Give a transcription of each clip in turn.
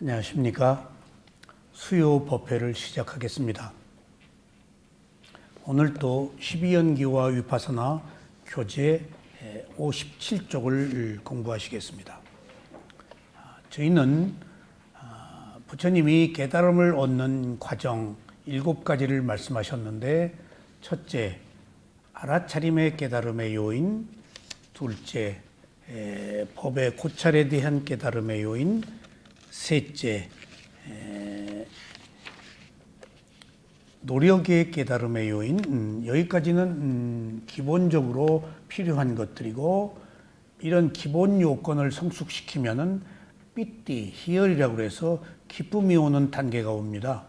안녕하십니까. 수요 법회를 시작하겠습니다. 오늘 또 12연기와 위파사나 교재 57쪽을 공부하시겠습니다. 저희는 부처님이 깨달음을 얻는 과정 7가지를 말씀하셨는데, 첫째, 알아차림의 깨달음의 요인, 둘째, 법의 고찰에 대한 깨달음의 요인, 셋째, 노력의 깨달음의 요인. 여기까지는 기본적으로 필요한 것들이고, 이런 기본 요건을 성숙시키면은 삐띠, 희열이라고 해서 기쁨이 오는 단계가 옵니다.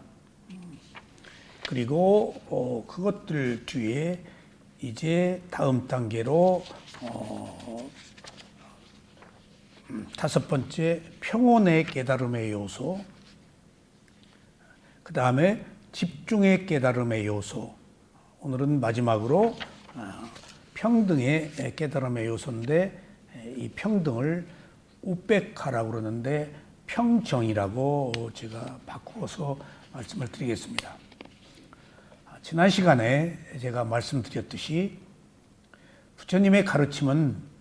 그리고 그것들 뒤에 이제 다음 단계로 다섯 번째, 평온의 깨달음의 요소, 그 다음에 집중의 깨달음의 요소, 오늘은 마지막으로 평등의 깨달음의 요소인데, 이 평등을 우백카라고 그러는데 평정이라고 제가 바꾸어서 말씀을 드리겠습니다. 지난 시간에 제가 말씀드렸듯이 부처님의 가르침은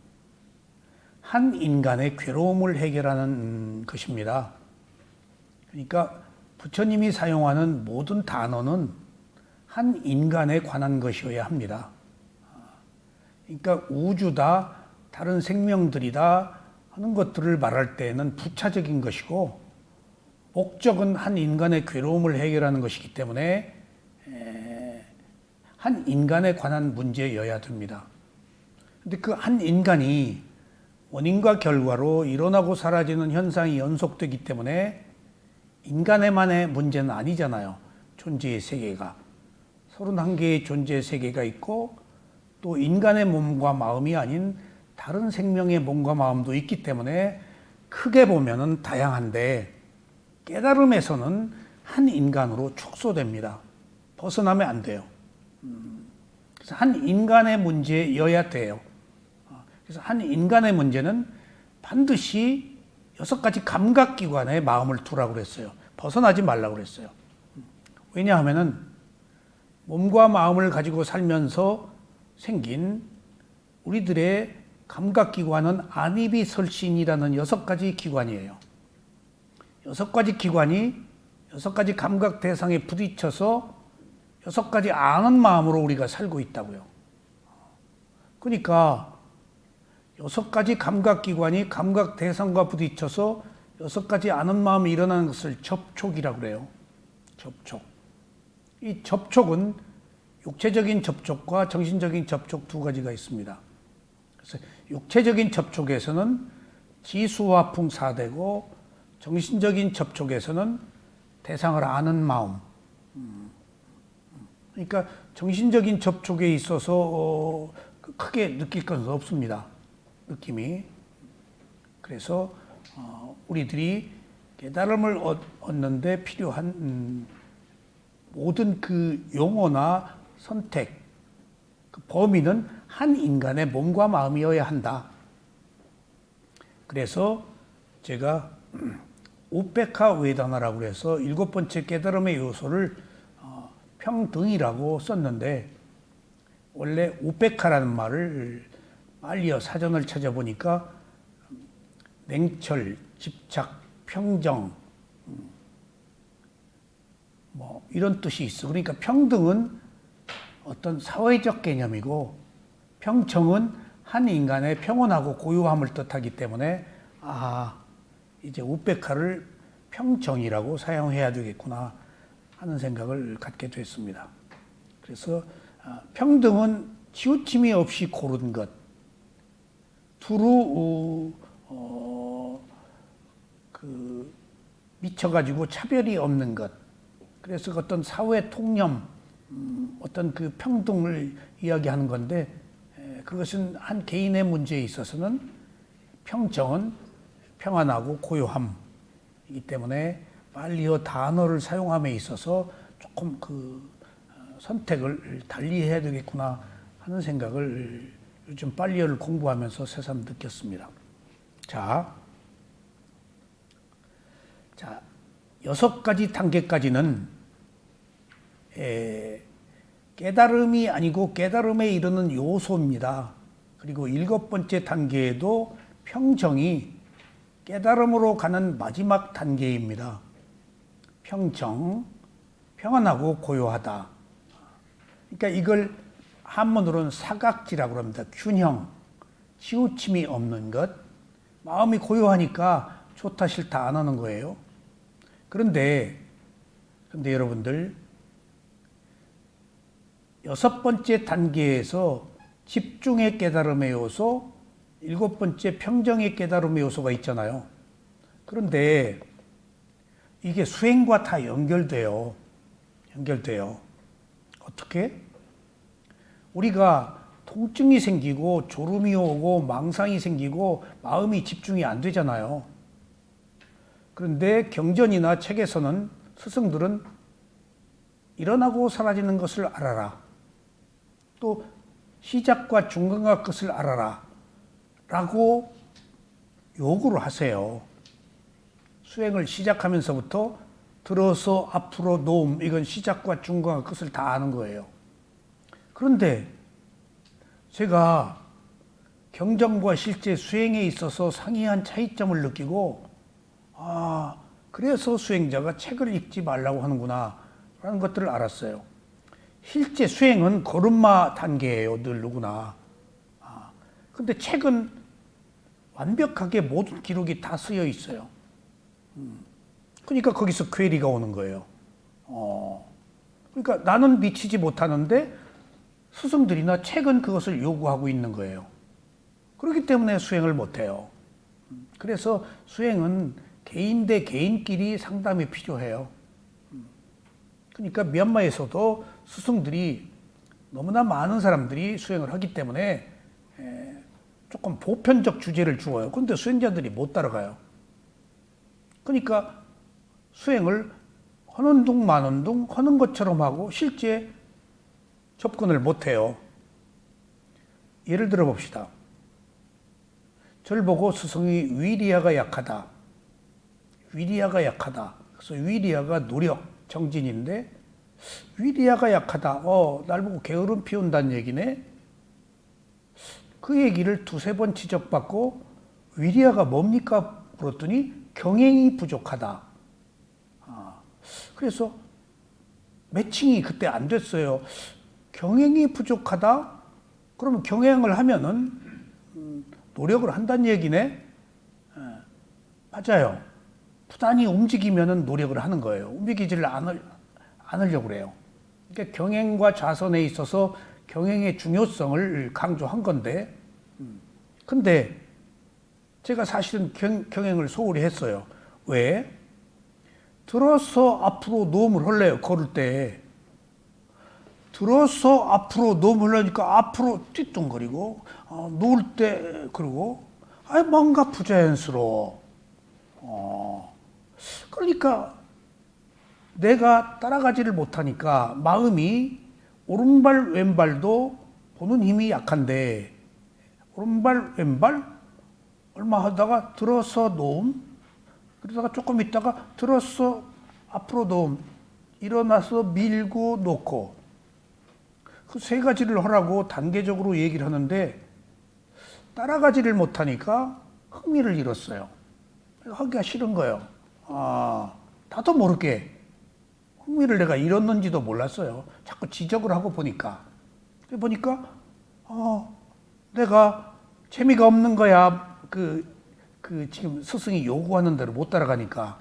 한 인간의 괴로움을 해결하는 것입니다. 그러니까 부처님이 사용하는 모든 단어는 한 인간에 관한 것이어야 합니다. 그러니까 우주다, 다른 생명들이다 하는 것들을 말할 때에는 부차적인 것이고, 목적은 한 인간의 괴로움을 해결하는 것이기 때문에 한 인간에 관한 문제여야 됩니다. 근데 그 한 인간이 원인과 결과로 일어나고 사라지는 현상이 연속되기 때문에 인간에만의 문제는 아니잖아요. 존재의 세계가 31개의 존재의 세계가 있고, 또 인간의 몸과 마음이 아닌 다른 생명의 몸과 마음도 있기 때문에 크게 보면은 다양한데, 깨달음에서는 한 인간으로 축소됩니다. 벗어나면 안 돼요. 그래서 한 인간의 문제여야 돼요. 그래서 한 인간의 문제는 반드시 6가지 감각기관에 마음을 두라고 그랬어요. 벗어나지 말라고 그랬어요. 왜냐하면은 몸과 마음을 가지고 살면서 생긴 우리들의 감각기관은 안이비설신이라는 6가지 기관이에요. 6가지 기관이 6가지 감각 대상에 부딪혀서 6가지 아는 마음으로 우리가 살고 있다고요. 그러니까 6가지 감각기관이 감각 대상과 부딪혀서 6가지 아는 마음이 일어나는 것을 접촉이라고 그래요. 접촉. 이 접촉은 육체적인 접촉과 정신적인 접촉 2가지가 있습니다. 그래서 육체적인 접촉에서는 지수화풍 4대고, 정신적인 접촉에서는 대상을 아는 마음. 그러니까 정신적인 접촉에 있어서 크게 느낄 것은 없습니다. 느낌이. 그래서 우리들이 깨달음을 얻는데 필요한 모든 그 용어나 선택, 그 범위는 한 인간의 몸과 마음이어야 한다. 그래서 제가 우페카 웨다나라고 해서 7번째 깨달음의 요소를 평등이라고 썼는데, 원래 우페카라는 말을 빨리어 사전을 찾아보니까 냉철, 집착, 평정, 뭐 이런 뜻이 있어. 그러니까 평등은 어떤 사회적 개념이고, 평정은 한 인간의 평온하고 고요함을 뜻하기 때문에 이제 우페카를 평정이라고 사용해야 되겠구나 하는 생각을 갖게 됐습니다. 그래서 평등은 치우침이 없이 고른 것, 두루 미쳐가지고 차별이 없는 것. 그래서 어떤 사회 통념, 어떤 그 평등을 이야기하는 건데, 그것은 한 개인의 문제에 있어서는 평정은 평안하고 고요함이기 때문에 빨리어 단어를 사용함에 있어서 조금 그 선택을 달리 해야 되겠구나 하는 생각을 요즘 빨리어를 공부하면서 새삼 느꼈습니다. 자, 자, 6가지 단계까지는 깨달음이 아니고 깨달음에 이르는 요소입니다. 그리고 7번째 단계에도 평정이 깨달음으로 가는 마지막 단계입니다. 평정, 평안하고 고요하다. 그러니까 이걸 한문으로는 사각지라고 합니다. 균형, 치우침이 없는 것. 마음이 고요하니까 좋다 싫다 안 하는 거예요. 그런데 여러분들 6번째 단계에서 집중의 깨달음의 요소, 7번째 평정의 깨달음의 요소가 있잖아요. 그런데 이게 수행과 다 연결돼요. 어떻게? 우리가 통증이 생기고 졸음이 오고 망상이 생기고 마음이 집중이 안 되잖아요. 그런데 경전이나 책에서는 스승들은 일어나고 사라지는 것을 알아라. 또 시작과 중간과 끝을 알아라. 라고 요구를 하세요. 수행을 시작하면서부터 들어서 앞으로 놓음, 이건 시작과 중간과 끝을 다 아는 거예요. 그런데 제가 경전과 실제 수행에 있어서 상이한 차이점을 느끼고, 그래서 수행자가 책을 읽지 말라고 하는구나 라는 것들을 알았어요. 실제 수행은 걸음마 단계예요, 늘 누구나. 근데 책은 완벽하게 모든 기록이 다 쓰여 있어요. 그러니까 거기서 퀘리가 오는 거예요. 그러니까 나는 미치지 못하는데 스승들이나 책은 그것을 요구하고 있는 거예요. 그렇기 때문에 수행을 못해요. 그래서 수행은 개인 대 개인끼리 상담이 필요해요. 그러니까 미얀마에서도 스승들이 너무나 많은 사람들이 수행을 하기 때문에 조금 보편적 주제를 주어요. 그런데 수행자들이 못 따라가요. 그러니까 수행을 하는 둥 마는 둥 하는 것처럼 하고 실제 접근을 못해요. 예를 들어 봅시다. 저를 보고 스승이 위리아가 약하다. 그래서 위리아가 노력, 정진인데 위리아가 약하다. 날 보고 게으름 피운다는 얘기네. 그 얘기를 2-3번 지적받고 위리아가 뭡니까? 물었더니 경행이 부족하다. 그래서 매칭이 그때 안 됐어요. 경행이 부족하다? 그러면 경행을 하면은 노력을 한다는 얘기네? 맞아요. 부단히 움직이면은 노력을 하는 거예요. 움직이지를 않으려고 그래요. 그러니까 경행과 좌선에 있어서 경행의 중요성을 강조한 건데, 근데 제가 사실은 경행을 소홀히 했어요. 왜? 들어서 앞으로 노음을 흘려요, 걸을 때. 들어서 앞으로 노음을 흘려니까 앞으로 띠뚱거리고, 놓을 때, 그러고, 뭔가 부자연스러워. 그러니까 내가 따라가지를 못하니까 마음이 오른발, 왼발도 보는 힘이 약한데, 오른발, 왼발? 얼마 하다가 들어서 놓음, 그러다가 조금 있다가 들어서 앞으로 놓음, 일어나서 밀고 놓고, 그 3가지를 하라고 단계적으로 얘기를 하는데 따라가지를 못하니까 흥미를 잃었어요. 하기가 싫은 거예요. 나도 모르게 흥미를 내가 잃었는지도 몰랐어요. 자꾸 지적을 하고 보니까 내가 재미가 없는 거야. 지금 스승이 요구하는 대로 못 따라가니까.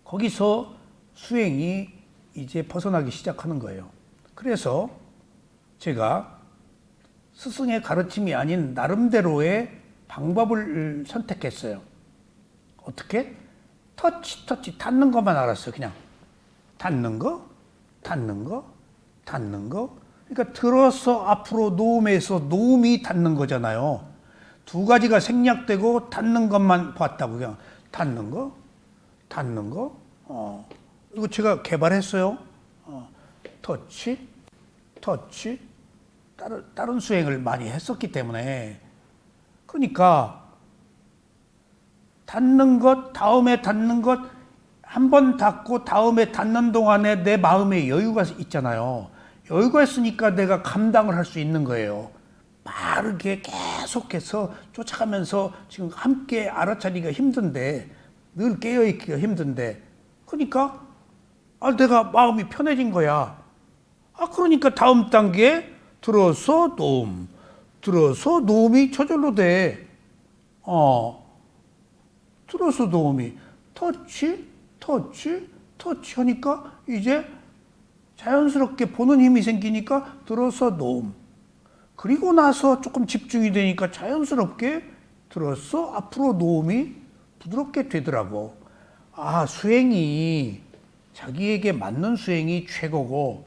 거기서 수행이 이제 벗어나기 시작하는 거예요. 그래서 제가 스승의 가르침이 아닌 나름대로의 방법을 선택했어요. 어떻게? 터치, 닿는 것만 알았어요. 그냥 닿는 거. 그러니까 들어서 앞으로 놓음에서 놓음이 닿는 거잖아요. 2가지가 생략되고 닿는 것만 봤다고. 그냥 닿는 거. 이거 제가 개발했어요. 터치. 다른 수행을 많이 했었기 때문에. 그러니까 닿는 것, 다음에 닿는 것, 한 번 닿고 다음에 닿는 동안에 내 마음에 여유가 있잖아요. 여유가 있으니까 내가 감당을 할 수 있는 거예요. 빠르게 계속해서 쫓아가면서 지금 함께 알아차리기가 힘든데, 늘 깨어있기가 힘든데, 그러니까 내가 마음이 편해진 거야. 그러니까 다음 단계에 들어서 놓음, 들어서 놓음이 저절로 돼. 들어서 놓음이 터치, 터치, 터치 하니까 이제 자연스럽게 보는 힘이 생기니까 들어서 놓음. 그리고 나서 조금 집중이 되니까 자연스럽게 들어서 앞으로 놓음이 부드럽게 되더라고. 수행이 자기에게 맞는 수행이 최고고,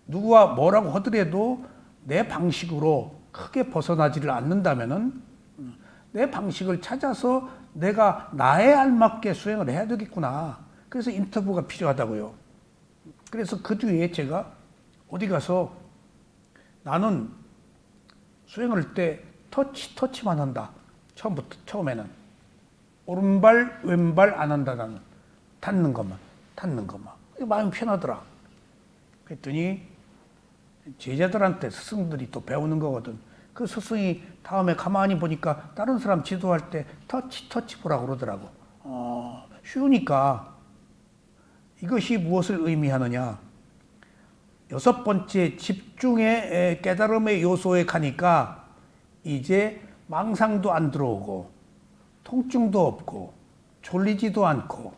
누구와 뭐라고 하더라도 내 방식으로 크게 벗어나지를 않는다면은 내 방식을 찾아서 내가 나에 알맞게 수행을 해야 되겠구나. 그래서 인터뷰가 필요하다고요. 그래서 그 뒤에 제가 어디 가서 나는 수행을 할 때 터치만 한다. 처음에는. 오른발, 왼발 안 한다, 나는. 닿는 것만. 마음이 편하더라. 그랬더니 제자들한테 스승들이 또 배우는 거거든. 그 스승이 다음에 가만히 보니까 다른 사람 지도할 때 터치 보라고 그러더라고. 쉬우니까. 이것이 무엇을 의미하느냐. 6번째, 집중의 깨달음의 요소에 가니까 이제 망상도 안 들어오고 통증도 없고 졸리지도 않고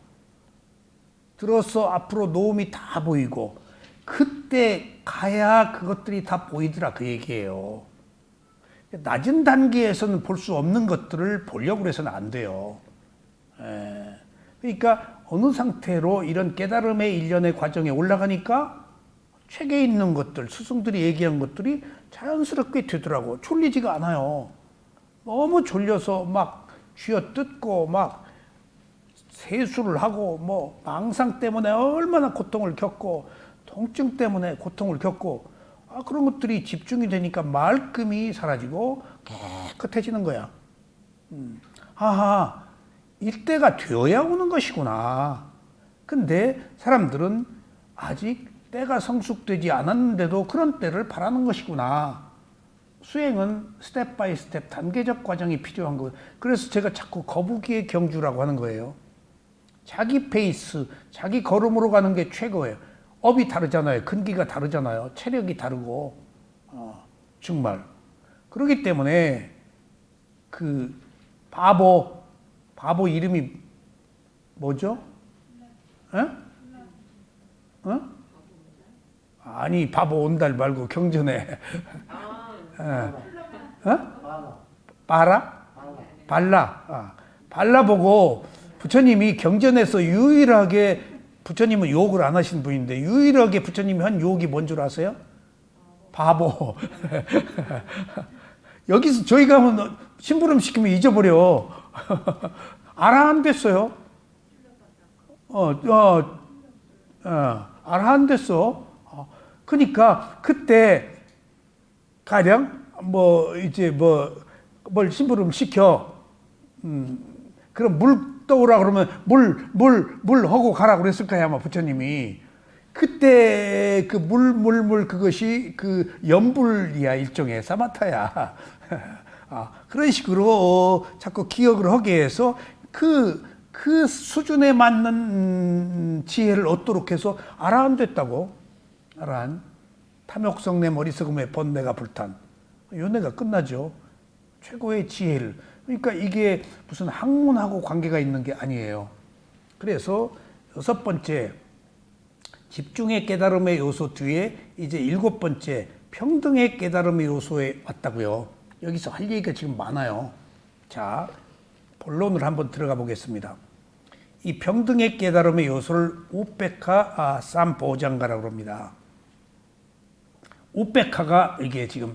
들어서 앞으로 놓음이 다 보이고, 그때 가야 그것들이 다 보이더라, 그 얘기예요. 낮은 단계에서는 볼 수 없는 것들을 보려고 해서는 안 돼요. 그러니까 어느 상태로 이런 깨달음의 일련의 과정에 올라가니까 책에 있는 것들, 스승들이 얘기한 것들이 자연스럽게 되더라고. 졸리지가 않아요. 너무 졸려서 막 쥐어뜯고 막 세수를 하고 망상 때문에 얼마나 고통을 겪고 통증 때문에 고통을 겪고 그런 것들이 집중이 되니까 말끔히 사라지고 깨끗해지는 거야. 이때가 되어야 오는 것이구나. 근데 사람들은 아직 때가 성숙되지 않았는데도 그런 때를 바라는 것이구나. 수행은 스텝 바이 스텝 단계적 과정이 필요한 거예요. 그래서 제가 자꾸 거북이의 경주라고 하는 거예요. 자기 페이스, 자기 걸음으로 가는 게 최고예요. 업이 다르잖아요. 근기가 다르잖아요. 체력이 다르고 정말. 그렇기 때문에 그 바보 이름이 뭐죠? 아니, 바보 온달 말고 경전에 발라 보고 부처님이 경전에서 유일하게, 부처님은 욕을 안 하신 분인데 유일하게 부처님이 한 욕이 뭔 줄 아세요? 바보. 여기서 저희 가면 심부름 시키면 잊어버려. 알아 안 됐어요. 알아 안 됐어. 그러니까 그때 가령 뭘 심부름 시켜. 그럼 물 떠오라 그러면 물 하고 가라 그랬을 거야, 아마 부처님이. 그때 그 물 그것이 그 염불이야, 일종의 사마타야. 그런 식으로 자꾸 기억을 하게 해서 그 수준에 맞는 지혜를 얻도록 해서 아라한 됐다고. 아라한. 탐욕성 내 머리석음에 번뇌가 불탄. 연애가 끝나죠. 최고의 지혜를. 그러니까 이게 무슨 학문하고 관계가 있는 게 아니에요. 그래서 6번째, 집중의 깨달음의 요소 뒤에 이제 7번째, 평등의 깨달음의 요소에 왔다고요. 여기서 할 얘기가 지금 많아요. 자, 본론을 한번 들어가 보겠습니다. 이 평등의 깨달음의 요소를 우페카 삼보장가라고 합니다. 우페카가 이게 지금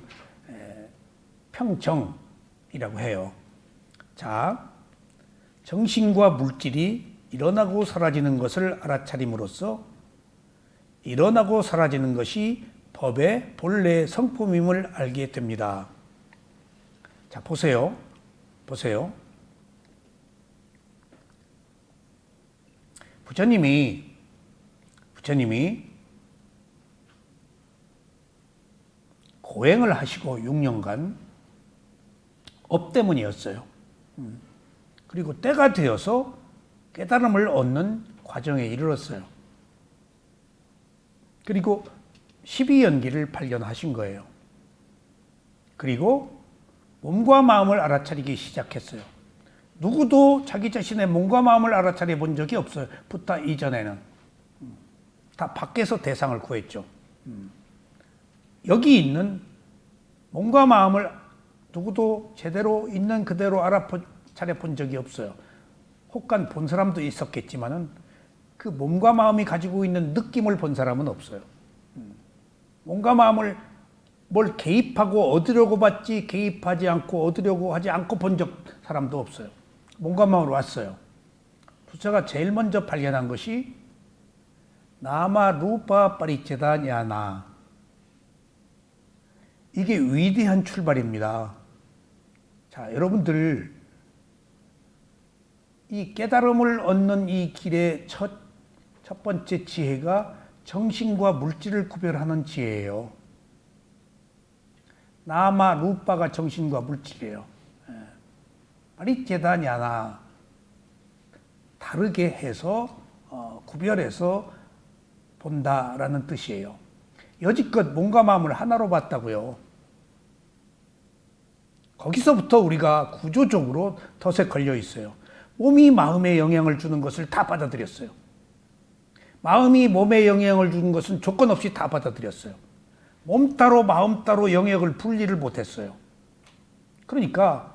평정이라고 해요. 자, 정신과 물질이 일어나고 사라지는 것을 알아차림으로써 일어나고 사라지는 것이 법의 본래 성품임을 알게 됩니다. 자, 보세요. 부처님이 고행을 하시고 6년간 업 때문이었어요. 그리고 때가 되어서 깨달음을 얻는 과정에 이르렀어요. 그리고 12연기를 발견하신 거예요. 그리고 몸과 마음을 알아차리기 시작했어요. 누구도 자기 자신의 몸과 마음을 알아차려 본 적이 없어요. 부타 이전에는. 다 밖에서 대상을 구했죠. 여기 있는 몸과 마음을 누구도 제대로 있는 그대로 알아차려 본 적이 없어요. 혹간 본 사람도 있었겠지만은 그 몸과 마음이 가지고 있는 느낌을 본 사람은 없어요. 몸과 마음을 뭘 개입하고 얻으려고 봤지 개입하지 않고 얻으려고 하지 않고 본 사람도 없어요. 몸과 마음으로 왔어요. 부처가 제일 먼저 발견한 것이 나마 루파 파리체다 냐나. 이게 위대한 출발입니다. 자, 여러분들 이 깨달음을 얻는 이 길의 첫 번째 지혜가 정신과 물질을 구별하는 지혜예요. 나마 루파가 정신과 물질이에요. 파리체다 냐나. 다르게 해서 구별해서 본다라는 뜻이에요. 여지껏 몸과 마음을 하나로 봤다고요. 거기서부터 우리가 구조적으로 덫에 걸려 있어요. 몸이 마음에 영향을 주는 것을 다 받아들였어요. 마음이 몸에 영향을 주는 것은 조건 없이 다 받아들였어요. 몸 따로 마음 따로 영역을 분리를 못했어요. 그러니까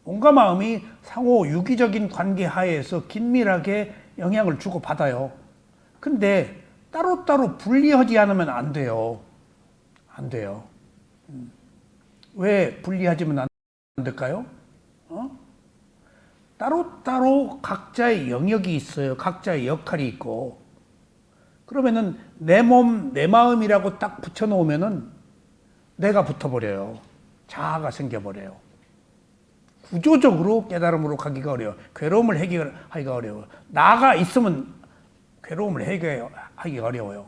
몸과 마음이 상호 유기적인 관계 하에서 긴밀하게 영향을 주고받아요. 근데 따로따로 분리하지 않으면 안 돼요. 안 돼요. 왜 분리하지면 안 될까요? 따로따로 각자의 영역이 있어요. 각자의 역할이 있고. 그러면은 내 몸, 내 마음이라고 딱 붙여놓으면은 내가 붙어버려요. 자아가 생겨버려요. 구조적으로 깨달음으로 가기가 어려워요. 괴로움을 해결하기가 어려워요. 나가 있으면 괴로움을 해결하기가 어려워요.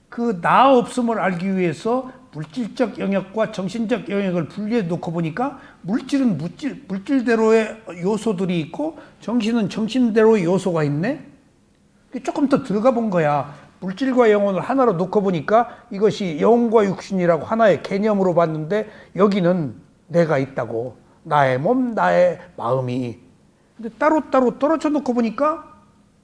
그 나 없음을 알기 위해서 물질적 영역과 정신적 영역을 분리해 놓고 보니까 물질은 물질대로의 요소들이 있고 정신은 정신대로의 요소가 있네? 조금 더 들어가 본 거야. 물질과 영혼을 하나로 놓고 보니까 이것이 영혼과 육신이라고 하나의 개념으로 봤는데 여기는 내가 있다고. 나의 몸, 나의 마음이. 근데 따로따로 떨어져 놓고 보니까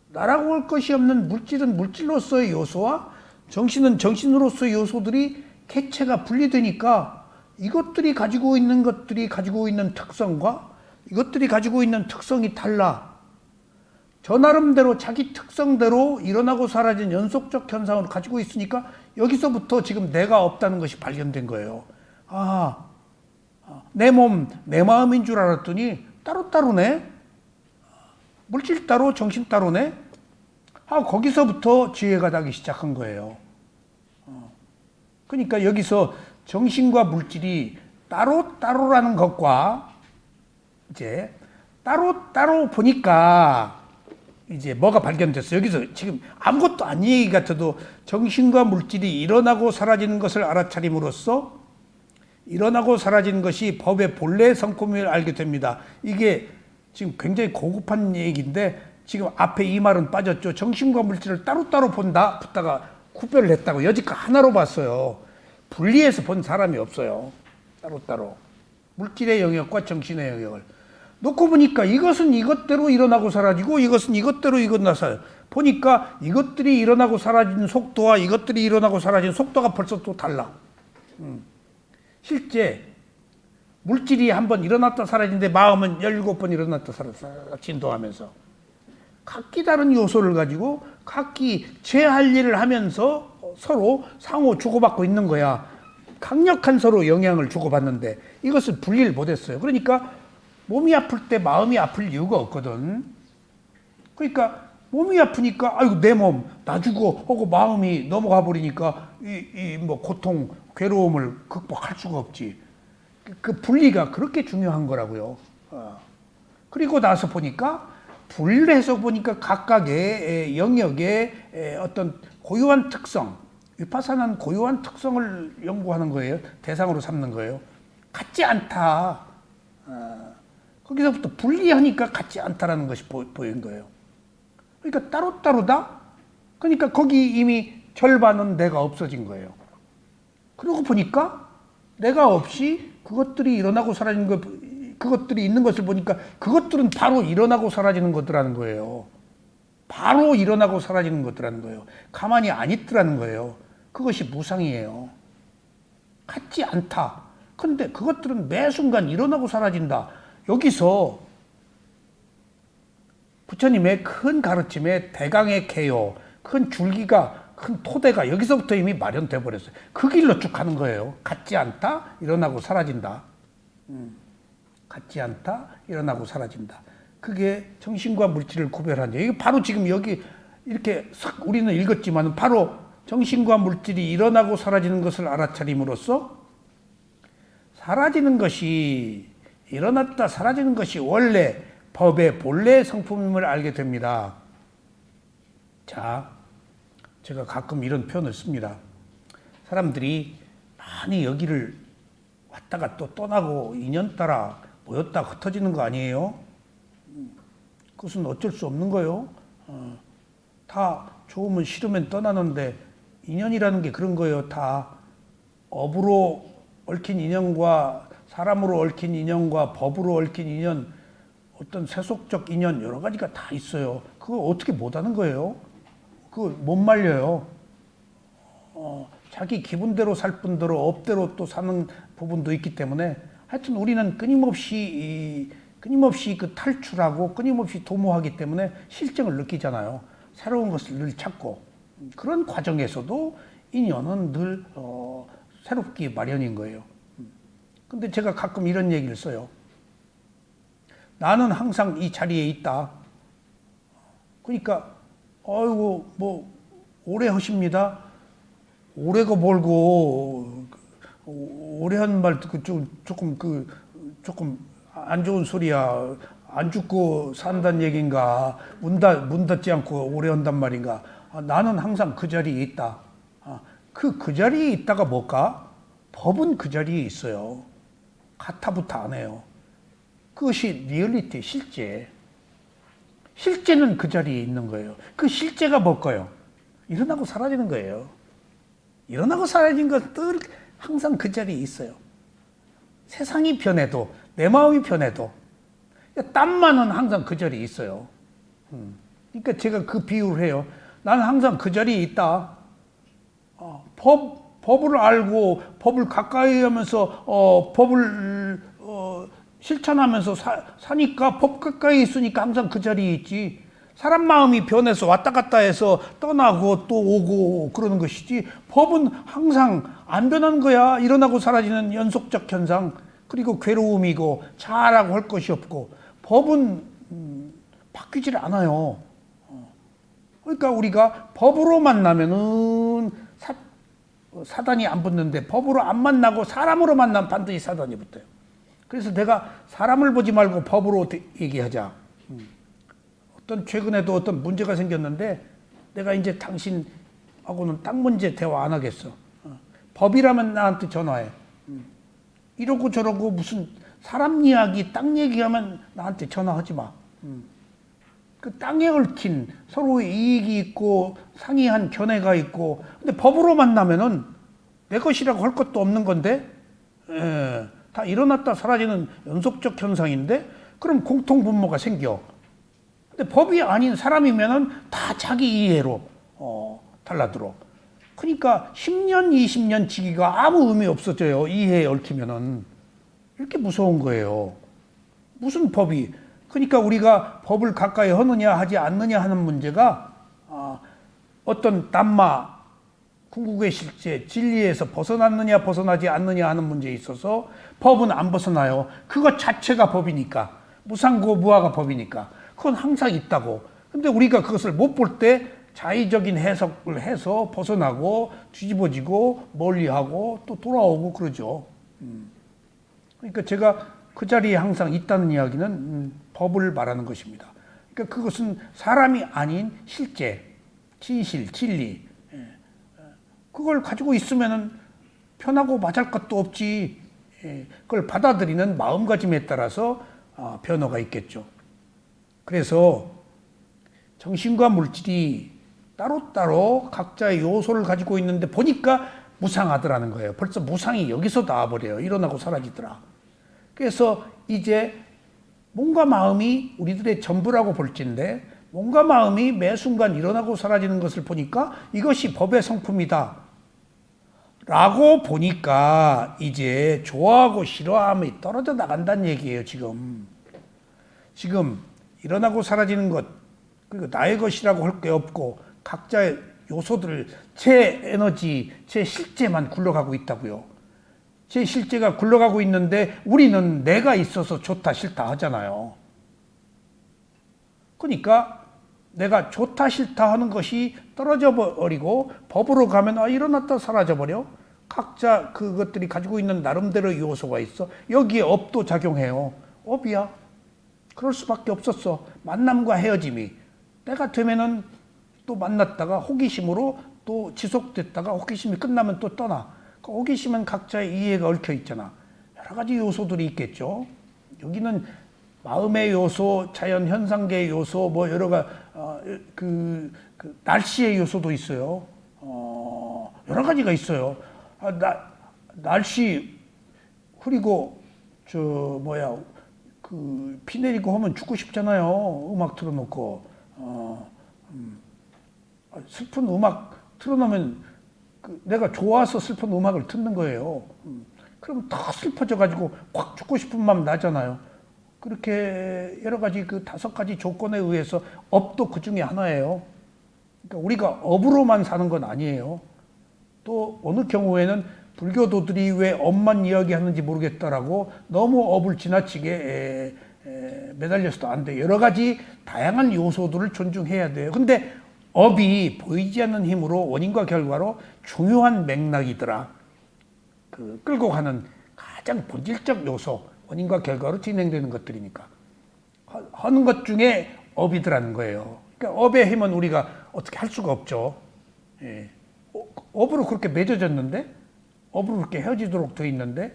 나라고 할 것이 없는 물질은 물질로서의 요소와 정신은 정신으로서의 요소들이 객체가 분리되니까 이것들이 가지고 있는 것들이 가지고 있는 특성과 이것들이 가지고 있는 특성이 달라. 저 나름대로 자기 특성대로 일어나고 사라진 연속적 현상을 가지고 있으니까 여기서부터 지금 내가 없다는 것이 발견된 거예요. 내 몸, 내 마음인 줄 알았더니 따로따로네? 물질 따로, 정신 따로네? 거기서부터 지혜가 나기 시작한 거예요. 그러니까 여기서 정신과 물질이 따로따로라는 것과 이제 따로따로 보니까 이제 뭐가 발견됐어요. 여기서 지금 아무것도 아닌 얘기 같아도 정신과 물질이 일어나고 사라지는 것을 알아차림으로써 일어나고 사라지는 것이 법의 본래 성품을 알게 됩니다. 이게 지금 굉장히 고급한 얘기인데 지금 앞에 이 말은 빠졌죠. 정신과 물질을 따로따로 본다 붙다가 구별을 했다고. 여지껏 하나로 봤어요. 분리해서 본 사람이 없어요. 따로따로. 물질의 영역과 정신의 영역을 놓고 보니까 이것은 이것대로 일어나고 사라지고 이것은 이것대로 일어나서 보니까 이것들이 일어나고 사라지는 속도와 이것들이 일어나고 사라지는 속도가 벌써 또 달라. 실제 물질이 한번 일어났다 사라지는데 마음은 17번 일어났다 사라졌다 진동하면서 각기 다른 요소를 가지고 각기 제 할 일을 하면서 서로 상호 주고받고 있는 거야. 강력한 서로 영향을 주고받는데 이것을 분리를 못했어요. 그러니까 몸이 아플 때 마음이 아플 이유가 없거든. 그러니까 몸이 아프니까 아이고 내 몸 나 죽어 하고 마음이 넘어가 버리니까 이 뭐 고통 괴로움을 극복할 수가 없지. 그 분리가 그렇게 중요한 거라고요. 그리고 나서 보니까 분리해서 보니까 각각의 영역의 어떤 고유한 특성, 위파사나는 고유한 특성을 연구하는 거예요. 대상으로 삼는 거예요. 같지 않다. 거기서부터 분리하니까 같지 않다라는 것이 보인 거예요. 그러니까 따로따로다? 그러니까 거기 이미 절반은 내가 없어진 거예요. 그러고 보니까 내가 없이 그것들이 일어나고 사라지는 것, 그것들이 있는 것을 보니까 그것들은 바로 일어나고 사라지는 것들라는 거예요. 바로 일어나고 사라지는 것들라는 거예요. 가만히 안 있더라는 거예요. 그것이 무상이에요. 같지 않다. 근데 그것들은 매 순간 일어나고 사라진다. 여기서 부처님의 큰 가르침에 대강의 개요, 큰 줄기가, 큰 토대가 여기서부터 이미 마련돼 버렸어요. 그 길로 쭉 가는 거예요. 같지 않다, 일어나고 사라진다. 같지 않다, 일어나고 사라진다. 그게 정신과 물질을 구별하는, 이게 바로 지금 여기 이렇게 싹 우리는 읽었지만 바로 정신과 물질이 일어나고 사라지는 것을 알아차림으로써 사라지는 것이, 일어났다 사라지는 것이 원래 법의 본래 성품임을 알게 됩니다. 자, 제가 가끔 이런 표현을 씁니다. 사람들이 많이 여기를 왔다가 또 떠나고 인연 따라 모였다 흩어지는 거 아니에요? 그것은 어쩔 수 없는 거예요. 다 좋으면 싫으면 떠나는데 인연이라는 게 그런 거예요. 다 업으로 얽힌 인연과 사람으로 얽힌 인연과 법으로 얽힌 인연, 어떤 세속적 인연 여러 가지가 다 있어요. 그거 어떻게 못하는 거예요? 그거 못 말려요. 자기 기분대로 살 뿐더러 업대로 또 사는 부분도 있기 때문에 하여튼 우리는 끊임없이 그 탈출하고 끊임없이 도모하기 때문에 실증을 느끼잖아요. 새로운 것을 늘 찾고 그런 과정에서도 인연은 늘 새롭기 마련인 거예요. 근데 제가 가끔 이런 얘기를 써요. 나는 항상 이 자리에 있다. 그러니까 아이고 뭐 오래 하십니다. 오래가 멀고 오래 하는 말 듣고 조금 안 좋은 소리야. 안 죽고 산다는 얘기인가? 문 닫지 않고 오래 한단 말인가? 나는 항상 그 자리에 있다. 그 자리에 있다가 뭘까? 법은 그 자리에 있어요. 가타부타 안 해요. 그것이 리얼리티, 실제. 실제는 그 자리에 있는 거예요. 그 실제가 뭘까요? 일어나고 사라지는 거예요. 일어나고 사라진 것들 항상 그 자리에 있어요. 세상이 변해도, 내 마음이 변해도, 땀만은 항상 그 자리에 있어요. 그러니까 제가 그 비유를 해요. 나는 항상 그 자리에 있다. 법을 알고, 법을 가까이 하면서, 법을, 실천하면서 사니까 법 가까이 있으니까 항상 그 자리에 있지. 사람 마음이 변해서 왔다 갔다 해서 떠나고 또 오고 그러는 것이지, 법은 항상 안 변하는 거야. 일어나고 사라지는 연속적 현상. 그리고 괴로움이고 잘하고 할 것이 없고, 법은 바뀌질 않아요. 그러니까 우리가 법으로 만나면은 사단이 안 붙는데, 법으로 안 만나고 사람으로 만나면 반드시 사단이 붙어요. 그래서 내가 사람을 보지 말고 법으로 얘기하자. 최근에도 어떤 문제가 생겼는데 내가 이제 당신하고는 땅 문제 대화 안 하겠어. 법이라면 나한테 전화해. 이러고 저러고 무슨 사람 이야기, 땅 얘기하면 나한테 전화하지 마. 그 땅에 얽힌 서로의 이익이 있고 상이한 견해가 있고, 근데 법으로 만나면은 내 것이라고 할 것도 없는 건데, 다 일어났다 사라지는 연속적 현상인데, 그럼 공통분모가 생겨. 근데 법이 아닌 사람이면은 다 자기 이해로 달라들어. 그러니까 10년, 20년 지기가 아무 의미 없어져요. 이해에 얽히면은. 이렇게 무서운 거예요. 무슨 법이. 그러니까 우리가 법을 가까이 하느냐 하지 않느냐 하는 문제가 어떤 담마, 궁극의 실제, 진리에서 벗어났느냐 벗어나지 않느냐 하는 문제에 있어서 법은 안 벗어나요. 그것 자체가 법이니까. 무상고 무아가 법이니까. 그건 항상 있다고. 근데 우리가 그것을 못 볼 때 자의적인 해석을 해서 벗어나고 뒤집어지고 멀리하고 또 돌아오고 그러죠. 그러니까 제가 그 자리에 항상 있다는 이야기는 법을 말하는 것입니다. 그러니까 그것은 사람이 아닌 실제, 진실, 진리. 그걸 가지고 있으면은 편하고 맞을 것도 없지. 그걸 받아들이는 마음가짐에 따라서 변화가 있겠죠. 그래서 정신과 물질이 따로따로 각자의 요소를 가지고 있는데 보니까 무상하더라는 거예요. 벌써 무상이 여기서 나와버려요. 일어나고 사라지더라. 그래서 이제 몸과 마음이 우리들의 전부라고 볼진데 몸과 마음이 매 순간 일어나고 사라지는 것을 보니까 이것이 법의 성품이다. 라고 보니까 이제 좋아하고 싫어함이 떨어져 나간다는 얘기예요, 지금. 지금 일어나고 사라지는 것, 그리고 나의 것이라고 할 게 없고 각자의 요소들을 제 에너지, 제 실제만 굴러가고 있다고요. 제 실제가 굴러가고 있는데 우리는 내가 있어서 좋다 싫다 하잖아요. 그러니까 내가 좋다 싫다 하는 것이 떨어져 버리고 법으로 가면 일어났다 사라져 버려. 각자 그것들이 가지고 있는 나름대로 요소가 있어. 여기에 업도 작용해요. 업이야. 그럴 수밖에 없었어. 만남과 헤어짐이. 때가 되면은 또 만났다가 호기심으로 또 지속됐다가 호기심이 끝나면 또 떠나. 그 호기심은 각자의 이해가 얽혀 있잖아. 여러 가지 요소들이 있겠죠. 여기는 마음의 요소, 자연 현상계의 요소, 뭐 여러 가지 날씨의 요소도 있어요. 여러 가지가 있어요. 날씨 흐리고 비 내리고 하면 죽고 싶잖아요. 음악 틀어놓고 슬픈 음악 틀어놓으면 내가 좋아서 슬픈 음악을 듣는 거예요. 그러면 더 슬퍼져가지고 확 죽고 싶은 마음 나잖아요. 그렇게 여러 가지 그 5가지 조건에 의해서 업도 그 중에 하나예요. 그러니까 우리가 업으로만 사는 건 아니에요. 또 어느 경우에는 불교도들이 왜 업만 이야기하는지 모르겠다라고 너무 업을 지나치게 매달려서도 안 돼요. 여러 가지 다양한 요소들을 존중해야 돼요. 근데 업이 보이지 않는 힘으로 원인과 결과로 중요한 맥락이더라. 끌고 가는 가장 본질적 요소, 원인과 결과로 진행되는 것들이니까. 하는 것 중에 업이더라는 거예요. 그러니까 업의 힘은 우리가 어떻게 할 수가 없죠. 예. 업으로 그렇게 맺어졌는데, 업으로 그렇게 헤어지도록 돼 있는데,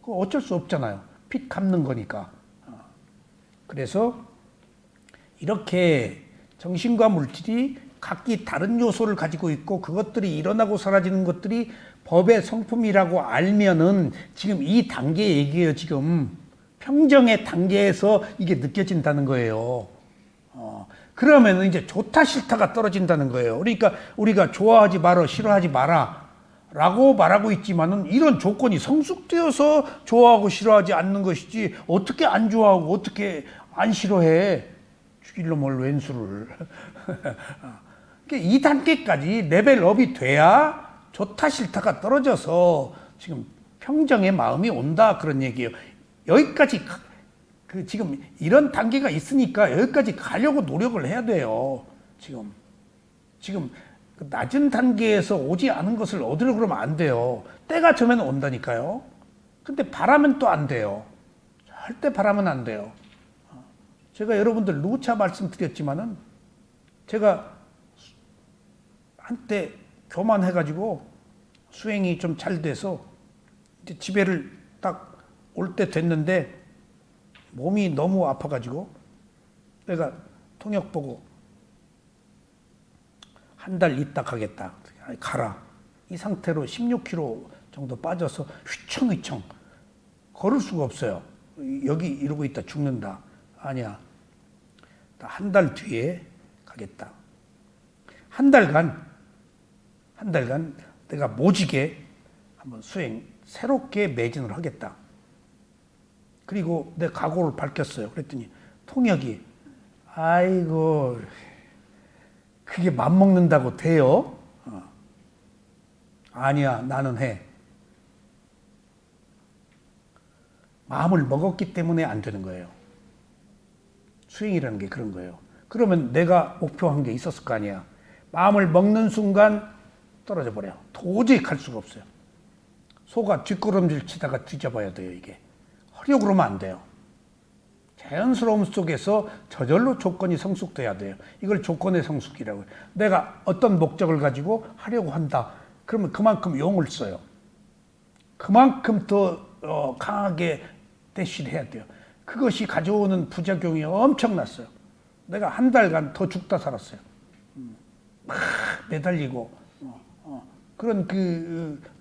그거 어쩔 수 없잖아요. 빚 갚는 거니까. 그래서 이렇게 정신과 물질이 각기 다른 요소를 가지고 있고 그것들이 일어나고 사라지는 것들이 법의 성품이라고 알면은 지금 이 단계 얘기예요. 지금 평정의 단계에서 이게 느껴진다는 거예요. 그러면 이제 좋다 싫다가 떨어진다는 거예요. 그러니까 우리가 좋아하지 마라, 싫어하지 마라 라고 말하고 있지만은 이런 조건이 성숙되어서 좋아하고 싫어하지 않는 것이지 어떻게 안 좋아하고 어떻게 안 싫어해. 죽일로 뭘 왼수를. 이 단계까지 레벨업이 돼야 좋다 싫다가 떨어져서 지금 평정의 마음이 온다 그런 얘기예요. 여기까지 지금 이런 단계가 있으니까 여기까지 가려고 노력을 해야 돼요. 지금 낮은 단계에서 오지 않은 것을 얻으려고 그러면 안 돼요. 때가 되면 온다니까요. 근데 바라면 또 안 돼요. 절대 바라면 안 돼요. 제가 여러분들 누차 말씀드렸지만은 제가 한때 교만해가지고 수행이 좀 잘 돼서 이제 집에를 딱 올 때 됐는데 몸이 너무 아파가지고 내가 통역 보고 한 달 있다 가겠다. 가라. 이 상태로 16kg 정도 빠져서 휘청휘청 걸을 수가 없어요. 여기 이러고 있다 죽는다. 아니야. 한 달 뒤에 가겠다. 한 달간 내가 모지게 한번 수행 새롭게 매진을 하겠다. 그리고 내 각오를 밝혔어요. 그랬더니 통역이 아이고 그게 맘먹는다고 돼요? 아니야 나는 해. 마음을 먹었기 때문에 안 되는 거예요. 수행이라는 게 그런 거예요. 그러면 내가 목표한 게 있었을 거 아니야. 마음을 먹는 순간 떨어져 버려. 도저히 갈 수가 없어요. 소가 뒷걸음질 치다가 뒤져봐야 돼요. 이게 하려고 그러면 안 돼요. 자연스러움 속에서 저절로 조건이 성숙돼야 돼요. 이걸 조건의 성숙이라고 해요. 내가 어떤 목적을 가지고 하려고 한다. 그러면 그만큼 용을 써요. 그만큼 더 강하게 대시를 해야 돼요. 그것이 가져오는 부작용이 엄청났어요. 내가 한 달간 더 죽다 살았어요. 막 매달리고 그런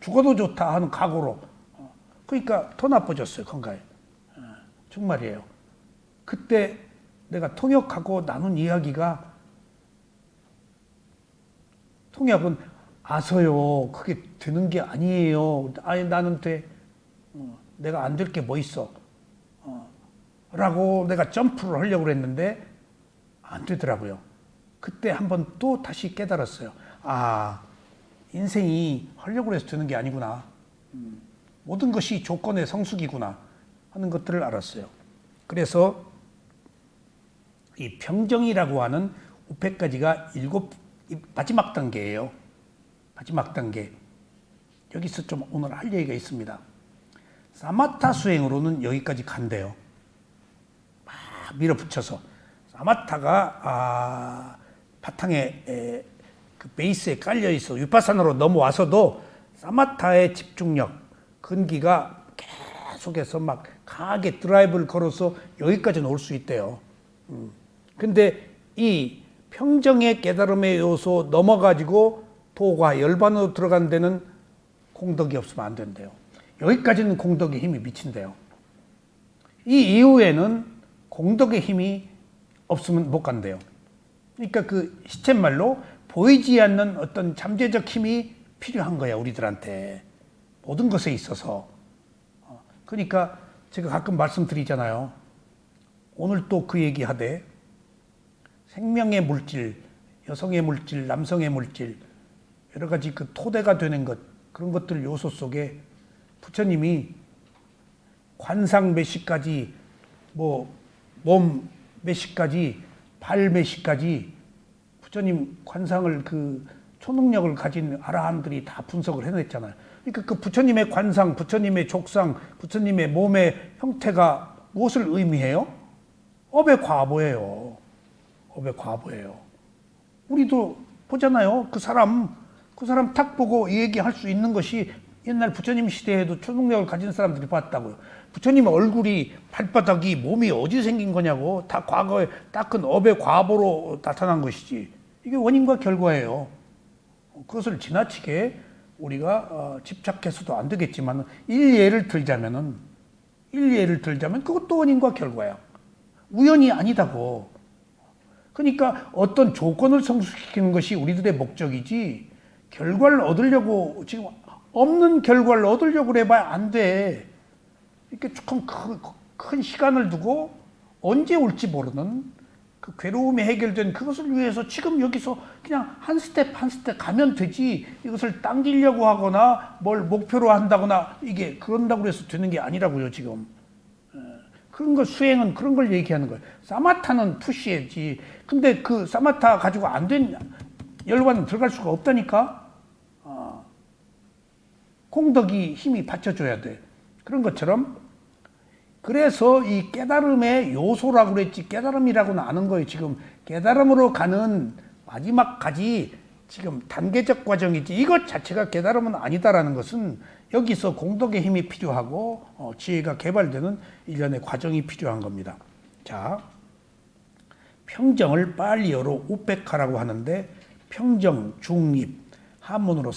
죽어도 좋다 하는 각오로. 그러니까 더 나빠졌어요, 건강에. 정말이에요. 그때 내가 통역하고 나눈 이야기가, 통역은 아서요, 그게 되는 게 아니에요. 아니, 나는 돼. 내가 안 될 게 뭐 있어. 라고 내가 점프를 하려고 했는데 안 되더라고요. 그때 한번 또 다시 깨달았어요. 아, 인생이 하려고 해서 되는 게 아니구나. 모든 것이 조건의 성숙이구나 하는 것들을 알았어요. 그래서 이 평정이라고 하는 우페까지가 마지막 단계예요. 마지막 단계. 여기서 좀 오늘 할 얘기가 있습니다. 사마타 수행으로는 여기까지 간대요. 막 밀어붙여서. 사마타가 바탕에 그 베이스에 깔려 있어 위파사나로 넘어와서도 사마타의 집중력, 근기가 계속해서 막 강하게 드라이브를 걸어서 여기까지는 올 수 있대요. 근데 이 평정의 깨달음의 요소 넘어가지고 도가 열반으로 들어간 데는 공덕이 없으면 안 된대요. 여기까지는 공덕의 힘이 미친대요. 이 이후에는 공덕의 힘이 없으면 못 간대요. 그러니까 그 시쳇말로 보이지 않는 어떤 잠재적 힘이 필요한 거야, 우리들한테. 모든 것에 있어서. 그러니까 제가 가끔 말씀드리잖아요. 오늘 또 그 얘기 하되, 생명의 물질, 여성의 물질, 남성의 물질, 여러 가지 그 토대가 되는 것, 그런 것들 요소 속에 부처님이 관상 몇 시까지, 몸 몇 시까지, 발 몇 시까지, 부처님 관상을 그 초능력을 가진 아라한들이 다 분석을 해냈잖아요. 그러니까 그 부처님의 관상, 부처님의 족상, 부처님의 몸의 형태가 무엇을 의미해요? 업의 과보예요. 업의 과보예요. 우리도 보잖아요. 그 사람 탁 보고 이 얘기할 수 있는 것이 옛날 부처님 시대에도 초능력을 가진 사람들이 봤다고요. 부처님 얼굴이, 발바닥이, 몸이 어디 생긴 거냐고. 다 과거에 닦은 업의 과보로 나타난 것이지. 이게 원인과 결과예요. 그것을 지나치게 우리가 집착해서도 안 되겠지만 일예를 들자면 그것도 원인과 결과야. 우연이 아니다고. 그러니까 어떤 조건을 성숙시키는 것이 우리들의 목적이지, 결과를 얻으려고, 지금 없는 결과를 얻으려고 해봐야 안 돼. 이렇게 조금 큰 시간을 두고 언제 올지 모르는 그 괴로움이 해결된 그것을 위해서 지금 여기서 그냥 한 스텝 가면 되지, 이것을 당기려고 하거나 뭘 목표로 한다거나 이게 그런다고 해서 되는 게 아니라고요, 지금. 그런 걸, 수행은 그런 걸 얘기하는 거예요. 사마타는 푸시해지. 근데 그 사마타 가지고 안 된 열반은 들어갈 수가 없다니까. 공덕이 힘이 받쳐줘야 돼. 그런 것처럼, 그래서 이 깨달음의 요소라고 그랬지, 깨달음이라고는 아는 거예요. 지금 깨달음으로 가는 마지막까지 지금 단계적 과정이지, 이것 자체가 깨달음은 아니다라는 것은 여기서 공덕의 힘이 필요하고 지혜가 개발되는 일련의 과정이 필요한 겁니다. 자, 평정을 빨리어로 우페카라고 하는데, 평정, 중립, 한문으로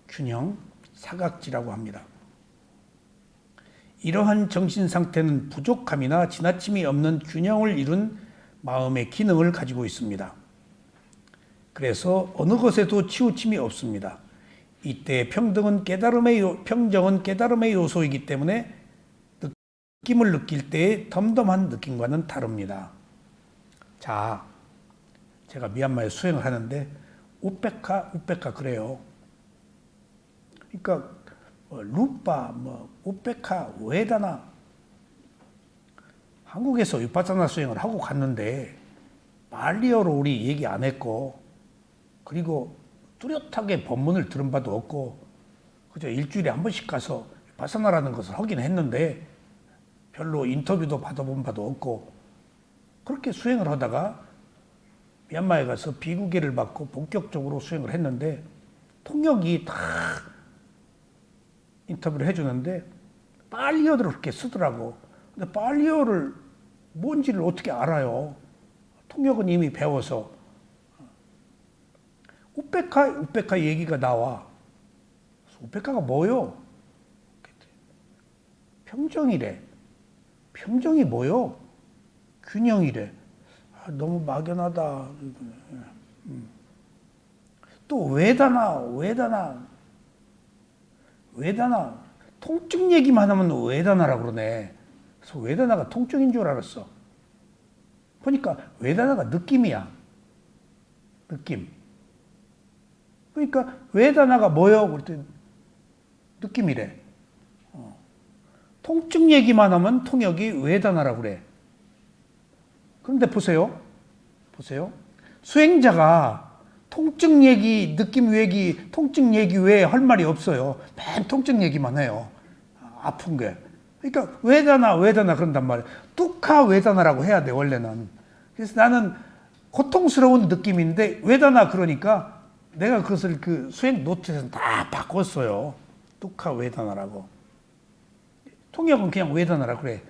균형, 사각지라고 합니다. 이러한 정신 상태는 부족함이나 지나침이 없는 균형을 이룬 마음의 기능을 가지고 있습니다. 그래서 어느 것에도 치우침이 없습니다. 이때 평정은 깨달음의 요소이기 때문에 느낌을 느낄 때의 덤덤한 느낌과는 다릅니다. 자, 제가 미얀마에 수행을 하는데 우페카 그래요. 그러니까 루파, 우페카, 웨다나, 한국에서 위파사나 수행을 하고 갔는데 말리어로 우리 얘기 안 했고, 그리고 뚜렷하게 법문을 들은 바도 없고, 그저 일주일에 한 번씩 가서 위파사나라는 것을 하긴 했는데 별로 인터뷰도 받아본 바도 없고 그렇게 수행을 하다가 미얀마에 가서 비구계를 받고 본격적으로 수행을 했는데 통역이 다 인터뷰를 해주는데 팔리어를 그렇게 쓰더라고. 근데 팔리어를 뭔지를 어떻게 알아요? 통역은 이미 배워서. 우페카 얘기가 나와. 우페카가 뭐요? 평정이래. 평정이 뭐요? 균형이래. 너무 막연하다. 또 외다나. 통증 얘기만 하면 외다나라고 그러네. 그래서 외다나가 통증인 줄 알았어. 보니까 외다나가 느낌이야. 느낌. 그러니까 외다나가 뭐요? 그랬더니 느낌이래. 통증 얘기만 하면 통역이 외다나라고 그래. 그런데 보세요. 수행자가 통증 얘기, 느낌 얘기, 통증 얘기 외에 할 말이 없어요. 맨 통증 얘기만 해요. 아픈 게. 그러니까 외다나 그런단 말이에요. 뚜카 외다나라고 해야 돼, 원래는. 그래서 나는 고통스러운 느낌인데 외다나 그러니까 내가 그것을 그 수행 노트에서 다 바꿨어요. 뚜카 외다나라고. 통역은 그냥 외다나라고 그래.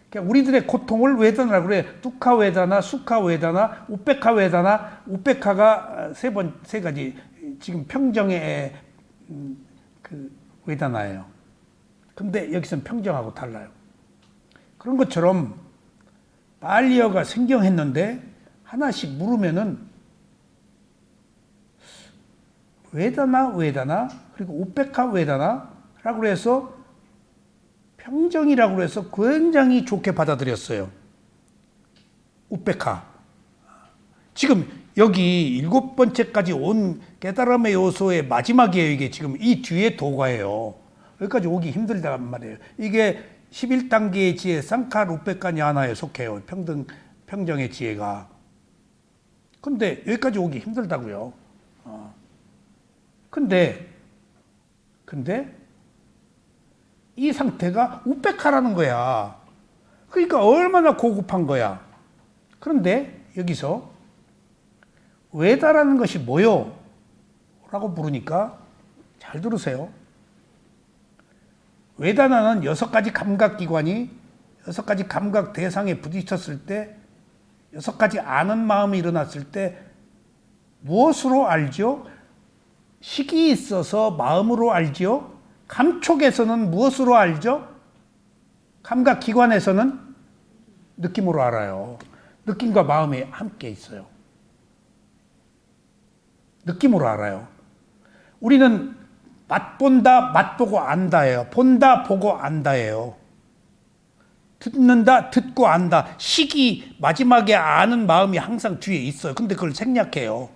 그냥 우리들의 고통을 외다나라고 그래. 뚜카 외다나, 수카 외다나, 우페카 외다나. 우페카가 세 가지 지금 평정의 그 외다나예요. 근데 여기서는 평정하고 달라요. 그런 것처럼 팔리어가 생경했는데 하나씩 물으면은 외다나 그리고 우페카 외다나라고 해서 평정이라고 해서 굉장히 좋게 받아들였어요. 우페카. 지금 여기 7번째까지 온 깨달음의 요소의 마지막이에요. 이게 지금 이 뒤에 도가예요. 여기까지 오기 힘들단 말이에요. 이게 11단계의 지혜 쌍카루페카 냐나에 속해요. 평정의 지혜가. 근데 여기까지 오기 힘들다고요. 근데 이 상태가 우페카라는 거야. 그러니까 얼마나 고급한 거야. 그런데 여기서 외다라는 것이 뭐요? 라고 물으니까 잘 들으세요. 외다나는 6가지 감각기관이 6가지 감각 대상에 부딪혔을 때 6가지 아는 마음이 일어났을 때 무엇으로 알죠? 식이 있어서 마음으로 알죠? 감촉에서는 무엇으로 알죠? 감각기관에서는 느낌으로 알아요. 느낌과 마음이 함께 있어요. 느낌으로 알아요. 우리는 맛본다, 맛보고 안다예요. 본다, 보고 안다예요. 듣는다, 듣고 안다. 식이 마지막에 아는 마음이 항상 뒤에 있어요. 근데 그걸 생략해요.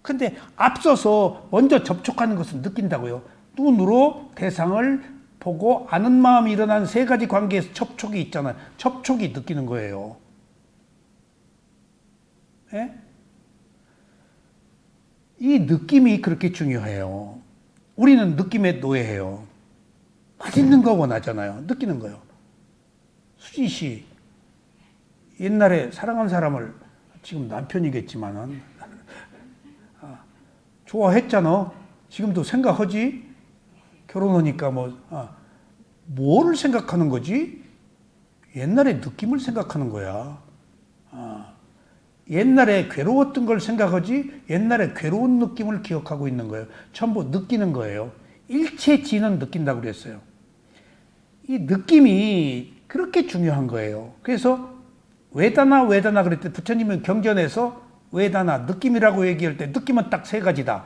근데 앞서서 먼저 접촉하는 것은 느낀다고요. 눈으로 대상을 보고 아는 마음이 일어난 3가지 관계에서 접촉이 있잖아요. 접촉이 느끼는 거예요. 예? 이 느낌이 그렇게 중요해요. 우리는 느낌에 노예해요. 맛있는 거 원하잖아요. 느끼는 거요. 수지 씨, 옛날에 사랑한 사람을 지금 남편이겠지만은 좋아했잖아. 지금도 생각하지? 결혼하니까 뭐를 생각하는 거지? 옛날에 느낌을 생각하는 거야. 옛날에 괴로웠던 걸 생각하지 옛날에 괴로운 느낌을 기억하고 있는 거예요. 전부 느끼는 거예요. 일체지는 느낀다고 그랬어요. 이 느낌이 그렇게 중요한 거예요. 그래서 외다나 그랬을 때 부처님은 경전에서 외다나 느낌이라고 얘기할 때 느낌은 딱 3가지다.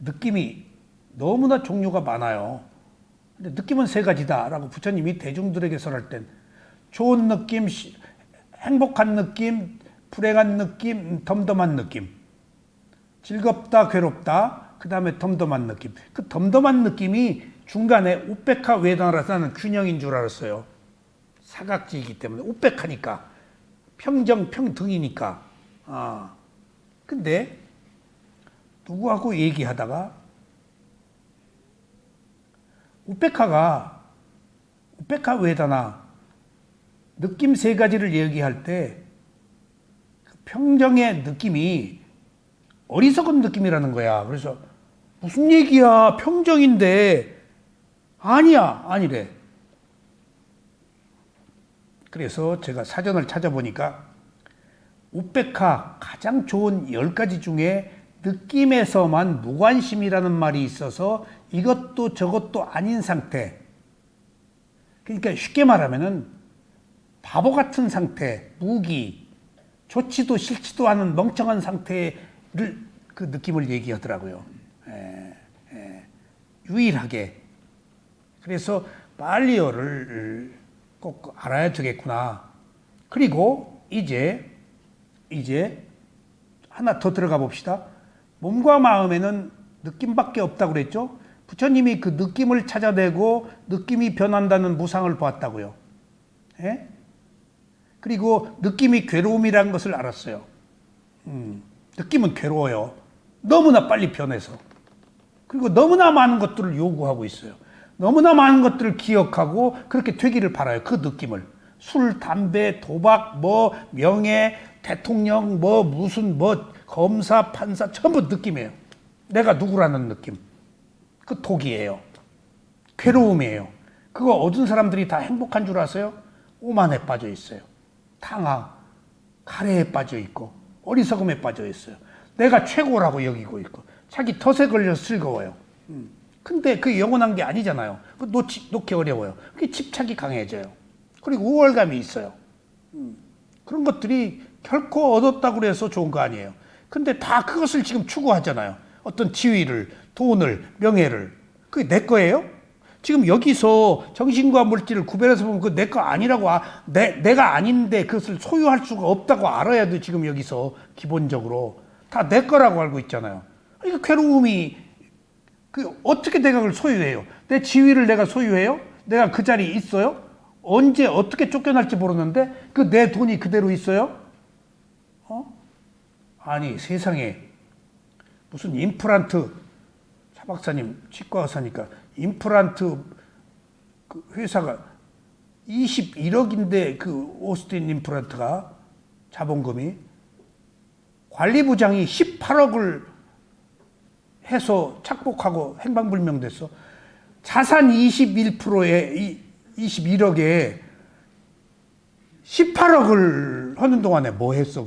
느낌이 너무나 종류가 많아요. 근데 느낌은 3가지다 라고 부처님이 대중들에게 설할 땐 좋은 느낌, 행복한 느낌, 불행한 느낌, 덤덤한 느낌. 즐겁다, 괴롭다, 그 다음에 덤덤한 느낌. 그 덤덤한 느낌이 중간에 우페카 외다나라서 나는 균형인 줄 알았어요. 사각지이기 때문에 우페카니까 평정, 평등이니까. 근데 누구하고 얘기하다가 우페카 웨다나 느낌 세 가지를 얘기할 때 평정의 느낌이 어리석은 느낌이라는 거야. 그래서 무슨 얘기야? 평정인데. 아니래. 그래서 제가 사전을 찾아보니까 우페카 가장 좋은 10가지 중에 느낌에서만 무관심이라는 말이 있어서 이것도 저것도 아닌 상태. 그러니까 쉽게 말하면은 바보 같은 상태, 무기, 좋지도 싫지도 않은 멍청한 상태를 그 느낌을 얘기하더라고요. 유일하게. 그래서 빨리어를 꼭 알아야 되겠구나. 그리고 이제 하나 더 들어가 봅시다. 몸과 마음에는 느낌밖에 없다고 그랬죠. 부처님이 그 느낌을 찾아내고 느낌이 변한다는 무상을 보았다고요. 예? 그리고 느낌이 괴로움이라는 것을 알았어요. 느낌은 괴로워요. 너무나 빨리 변해서. 그리고 너무나 많은 것들을 요구하고 있어요. 너무나 많은 것들을 기억하고 그렇게 되기를 바라요. 그 느낌을. 술, 담배, 도박, 명예, 대통령, 무슨 검사, 판사 전부 느낌이에요. 내가 누구라는 느낌. 그 독이에요. 괴로움이에요. 그거 얻은 사람들이 다 행복한 줄 아세요? 오만에 빠져 있어요. 탕화, 가래에 빠져 있고 어리석음에 빠져 있어요. 내가 최고라고 여기고 있고 자기 덫에 걸려서 즐거워요. 근데 그게 영원한 게 아니잖아요. 놓기 어려워요. 그게 집착이 강해져요. 그리고 우월감이 있어요. 그런 것들이 결코 얻었다고 해서 좋은 거 아니에요. 근데 다 그것을 지금 추구하잖아요. 어떤 지위를, 돈을, 명예를. 그게 내 거예요? 지금 여기서 정신과 물질을 구별해서 보면 그거 내 거 아니라고, 내가 아닌데 그것을 소유할 수가 없다고 알아야 돼. 지금 여기서 기본적으로. 다 내 거라고 알고 있잖아요. 이거 괴로움이, 어떻게 내가 그걸 소유해요? 내 지위를 내가 소유해요? 내가 그 자리에 있어요? 언제 어떻게 쫓겨날지 모르는데 그 내 돈이 그대로 있어요? 아니 세상에 무슨 임플란트, 차 박사님 치과 의사니까 임플란트 그 회사가 21억인데 그 오스틴 임플란트가 자본금이 관리부장이 18억을 해서 착복하고 행방불명됐어. 자산 21%에 21억에 18억을 하는 동안에 뭐 했어?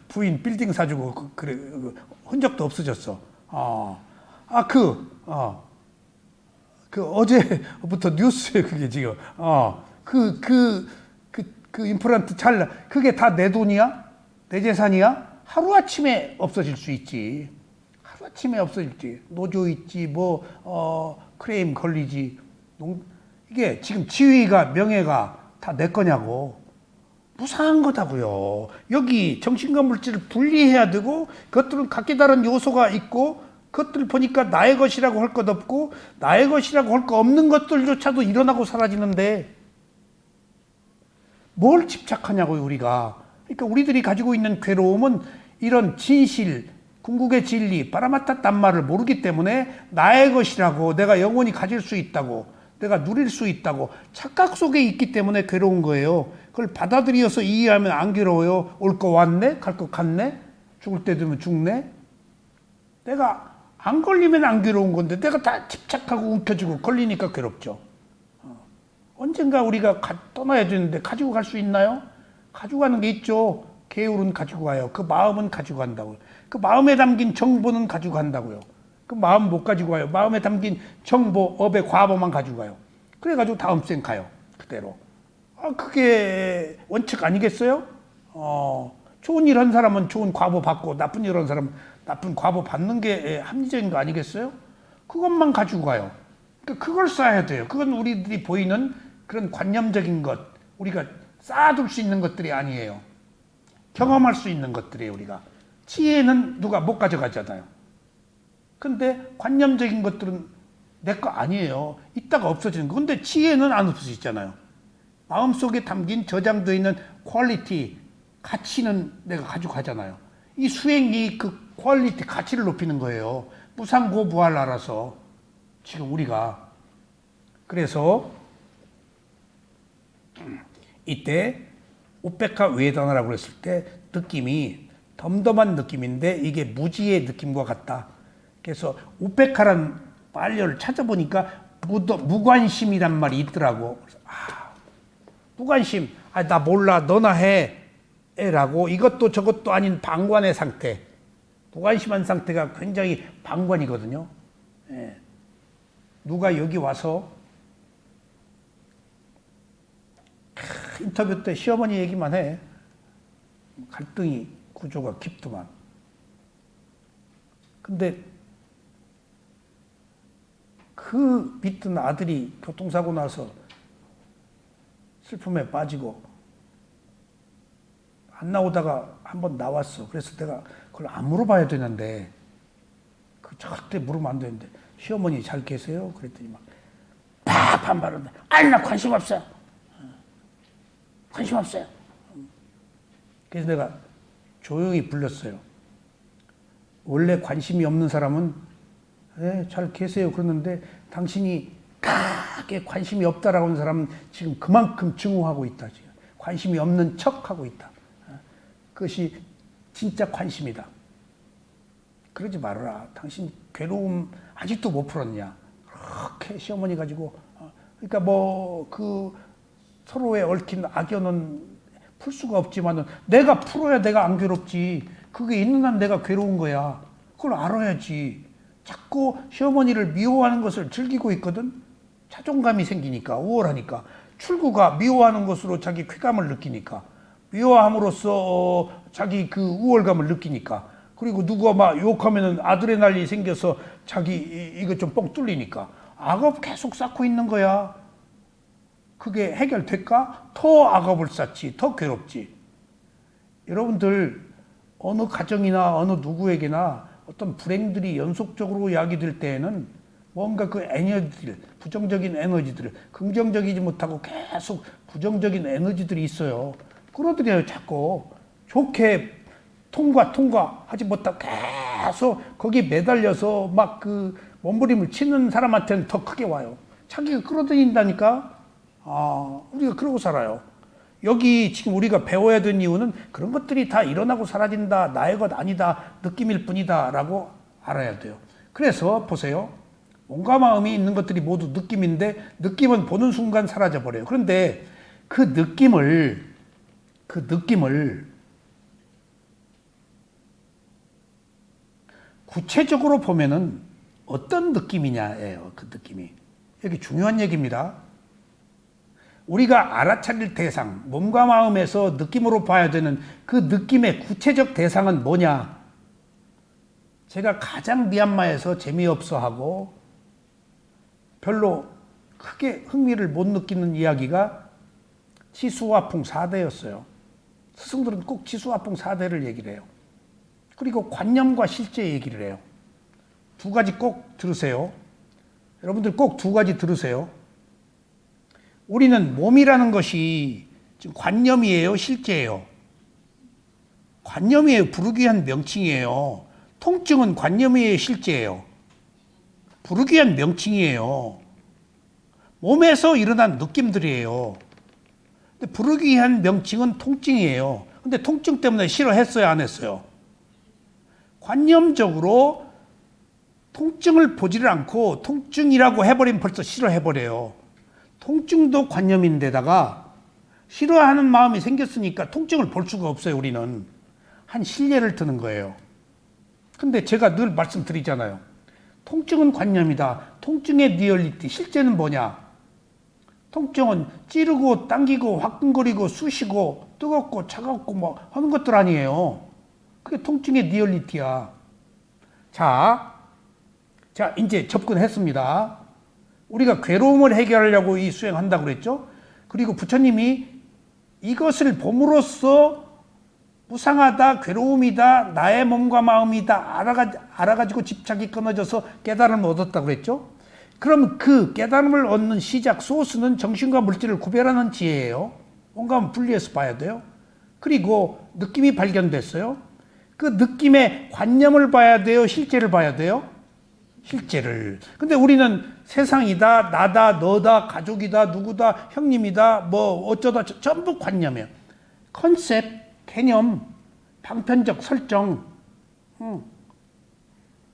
부인 빌딩 사주고 그래 흔적도 없어졌어. 그 어제부터 뉴스에 그게 지금 그 임플란트 찰나 그게 다 내 돈이야? 내 재산이야? 하루아침에 없어질 수 있지. 하루아침에 없어질지. 노조 있지, 크레임 걸리지. 이게 지금 지위가, 명예가 다 내 거냐고. 무상한 거다고요. 여기 정신과 물질을 분리해야 되고, 그것들은 각기 다른 요소가 있고, 그것들 보니까 나의 것이라고 할 것 없고, 나의 것이라고 할 거 없는 것들조차도 일어나고 사라지는데, 뭘 집착하냐고요, 우리가. 그러니까 우리들이 가지고 있는 괴로움은 이런 진실, 궁극의 진리, 빠라마타 딴말을 모르기 때문에 나의 것이라고, 내가 영원히 가질 수 있다고, 내가 누릴 수 있다고 착각 속에 있기 때문에 괴로운 거예요. 그걸 받아들여서 이해하면 안 괴로워요. 올 거 왔네? 갈 거 갔네? 죽을 때 되면 죽네? 내가 안 걸리면 안 괴로운 건데 내가 다 집착하고 움켜쥐고 걸리니까 괴롭죠. 언젠가 우리가 떠나야 되는데 가지고 갈 수 있나요? 가지고 가는 게 있죠. 계율은 가지고 가요. 그 마음은 가지고 간다고요. 그 마음에 담긴 정보는 가지고 간다고요. 그 마음 못 가지고 가요. 마음에 담긴 정보, 업의 과보만 가지고 가요. 그래가지고 다음 생 가요. 그대로. 그게 원칙 아니겠어요? 좋은 일 한 사람은 좋은 과보 받고 나쁜 일 한 사람은 나쁜 과보 받는 게 합리적인 거 아니겠어요? 그것만 가지고 가요. 그걸 쌓아야 돼요. 그건 우리들이 보이는 그런 관념적인 것, 우리가 쌓아둘 수 있는 것들이 아니에요. 경험할 수 있는 것들이에요, 우리가. 지혜는 누가 못 가져가잖아요. 근데 관념적인 것들은 내 거 아니에요. 있다가 없어지는 거. 근데 지혜는 안 없어지잖아요. 마음속에 담긴 저장되어 있는 퀄리티, 가치는 내가 가지고 가잖아요. 이 수행이 그 퀄리티, 가치를 높이는 거예요. 무상고부활 알아서 지금 우리가 그래서 이때 우페카 웨다나라고 했을 때 느낌이 덤덤한 느낌인데 이게 무지의 느낌과 같다. 그래서 우페카란 말려를 찾아보니까 무관심이란 말이 있더라고. 무관심. 나 몰라. 너나 해. 라고 이것도 저것도 아닌 방관의 상태. 무관심한 상태가 굉장히 방관이거든요. 예. 누가 여기 와서 인터뷰 때 시어머니 얘기만 해. 갈등이 구조가 깊더만. 근데 그 믿던 아들이 교통사고 나서 슬픔에 빠지고 안 나오다가 한번 나왔어. 그래서 내가 그걸 안 물어봐야 되는데 그 절대 물으면 안 되는데 시어머니 잘 계세요? 그랬더니 막 반발한다. 아니 나 관심 없어요. 관심 없어요. 그래서 내가 조용히 불렀어요. 원래 관심이 없는 사람은 잘 계세요. 그러는데 당신이 크게 관심이 없다라고 하는 사람은 지금 그만큼 증오하고 있다. 지금. 관심이 없는 척하고 있다. 그것이 진짜 관심이다. 그러지 말아라. 당신 괴로움 아직도 못 풀었냐. 그렇게 시어머니 가지고 그러니까 그 서로의 얽힌 악연은 풀 수가 없지만은 내가 풀어야 내가 안 괴롭지. 그게 있는 한 내가 괴로운 거야. 그걸 알아야지. 자꾸 시어머니를 미워하는 것을 즐기고 있거든. 자존감이 생기니까 우월하니까 출구가 미워하는 것으로 자기 쾌감을 느끼니까 미워함으로써 자기 그 우월감을 느끼니까 그리고 누가 막 욕하면은 아드레날린이 생겨서 자기 이거 좀 뻥 뚫리니까 악업 계속 쌓고 있는 거야. 그게 해결될까? 더 악업을 쌓지, 더 괴롭지. 여러분들 어느 가정이나 어느 누구에게나 어떤 불행들이 연속적으로 야기될 때에는 뭔가 그 에너지들, 부정적인 에너지들, 긍정적이지 못하고 계속 부정적인 에너지들이 있어요. 끌어들여요, 자꾸. 좋게 통과하지 못하고 계속 거기에 매달려서 막 그 몸부림을 치는 사람한테는 더 크게 와요. 자기가 끌어들인다니까? 우리가 그러고 살아요. 여기 지금 우리가 배워야 되는 이유는 그런 것들이 다 일어나고 사라진다, 나의 것 아니다, 느낌일 뿐이다 라고 알아야 돼요. 그래서 보세요. 몸과 마음이 있는 것들이 모두 느낌인데 느낌은 보는 순간 사라져 버려요. 그런데 그 느낌을 구체적으로 보면은 어떤 느낌이냐예요. 그 느낌이. 여기 중요한 얘기입니다. 우리가 알아차릴 대상, 몸과 마음에서 느낌으로 봐야 되는 그 느낌의 구체적 대상은 뭐냐? 제가 가장 미얀마에서 재미없어 하고 별로 크게 흥미를 못 느끼는 이야기가 치수화풍 4대였어요. 스승들은 꼭 치수화풍 4대를 얘기를 해요. 그리고 관념과 실제 얘기를 해요. 두 가지 꼭 들으세요. 여러분들 꼭 두 가지 들으세요. 우리는 몸이라는 것이 지금 관념이에요, 실제예요? 관념이에요, 부르기 위한 명칭이에요. 통증은 관념이에요, 실제예요? 부르기 위한 명칭이에요. 몸에서 일어난 느낌들이에요. 근데 부르기 위한 명칭은 통증이에요. 근데 통증 때문에 싫어했어요, 안 했어요? 관념적으로 통증을 보지를 않고 통증이라고 해버리면 벌써 싫어해버려요. 통증도 관념인데다가 싫어하는 마음이 생겼으니까 통증을 볼 수가 없어요, 우리는. 한 실례를 드는 거예요. 근데 제가 늘 말씀드리잖아요. 통증은 관념이다. 통증의 리얼리티, 실제는 뭐냐? 통증은 찌르고 당기고 화끈거리고 쑤시고 뜨겁고 차갑고 뭐 하는 것들 아니에요. 그게 통증의 리얼리티야. 자, 이제 접근했습니다. 우리가 괴로움을 해결하려고 이 수행한다고 그랬죠? 그리고 부처님이 이것을 봄으로써 무상하다, 괴로움이다, 나의 몸과 마음이다 알아가지고 집착이 끊어져서 깨달음을 얻었다고 그랬죠? 그럼 그 깨달음을 얻는 시작 소스는 정신과 물질을 구별하는 지혜예요. 뭔가 분리해서 봐야 돼요. 그리고 느낌이 발견됐어요. 그 느낌의 관념을 봐야 돼요, 실제를 봐야 돼요? 실제를. 근데 우리는 세상이다, 나다, 너다, 가족이다, 누구다, 형님이다, 뭐 어쩌다 전부 관념이에요. 컨셉, 개념, 방편적 설정.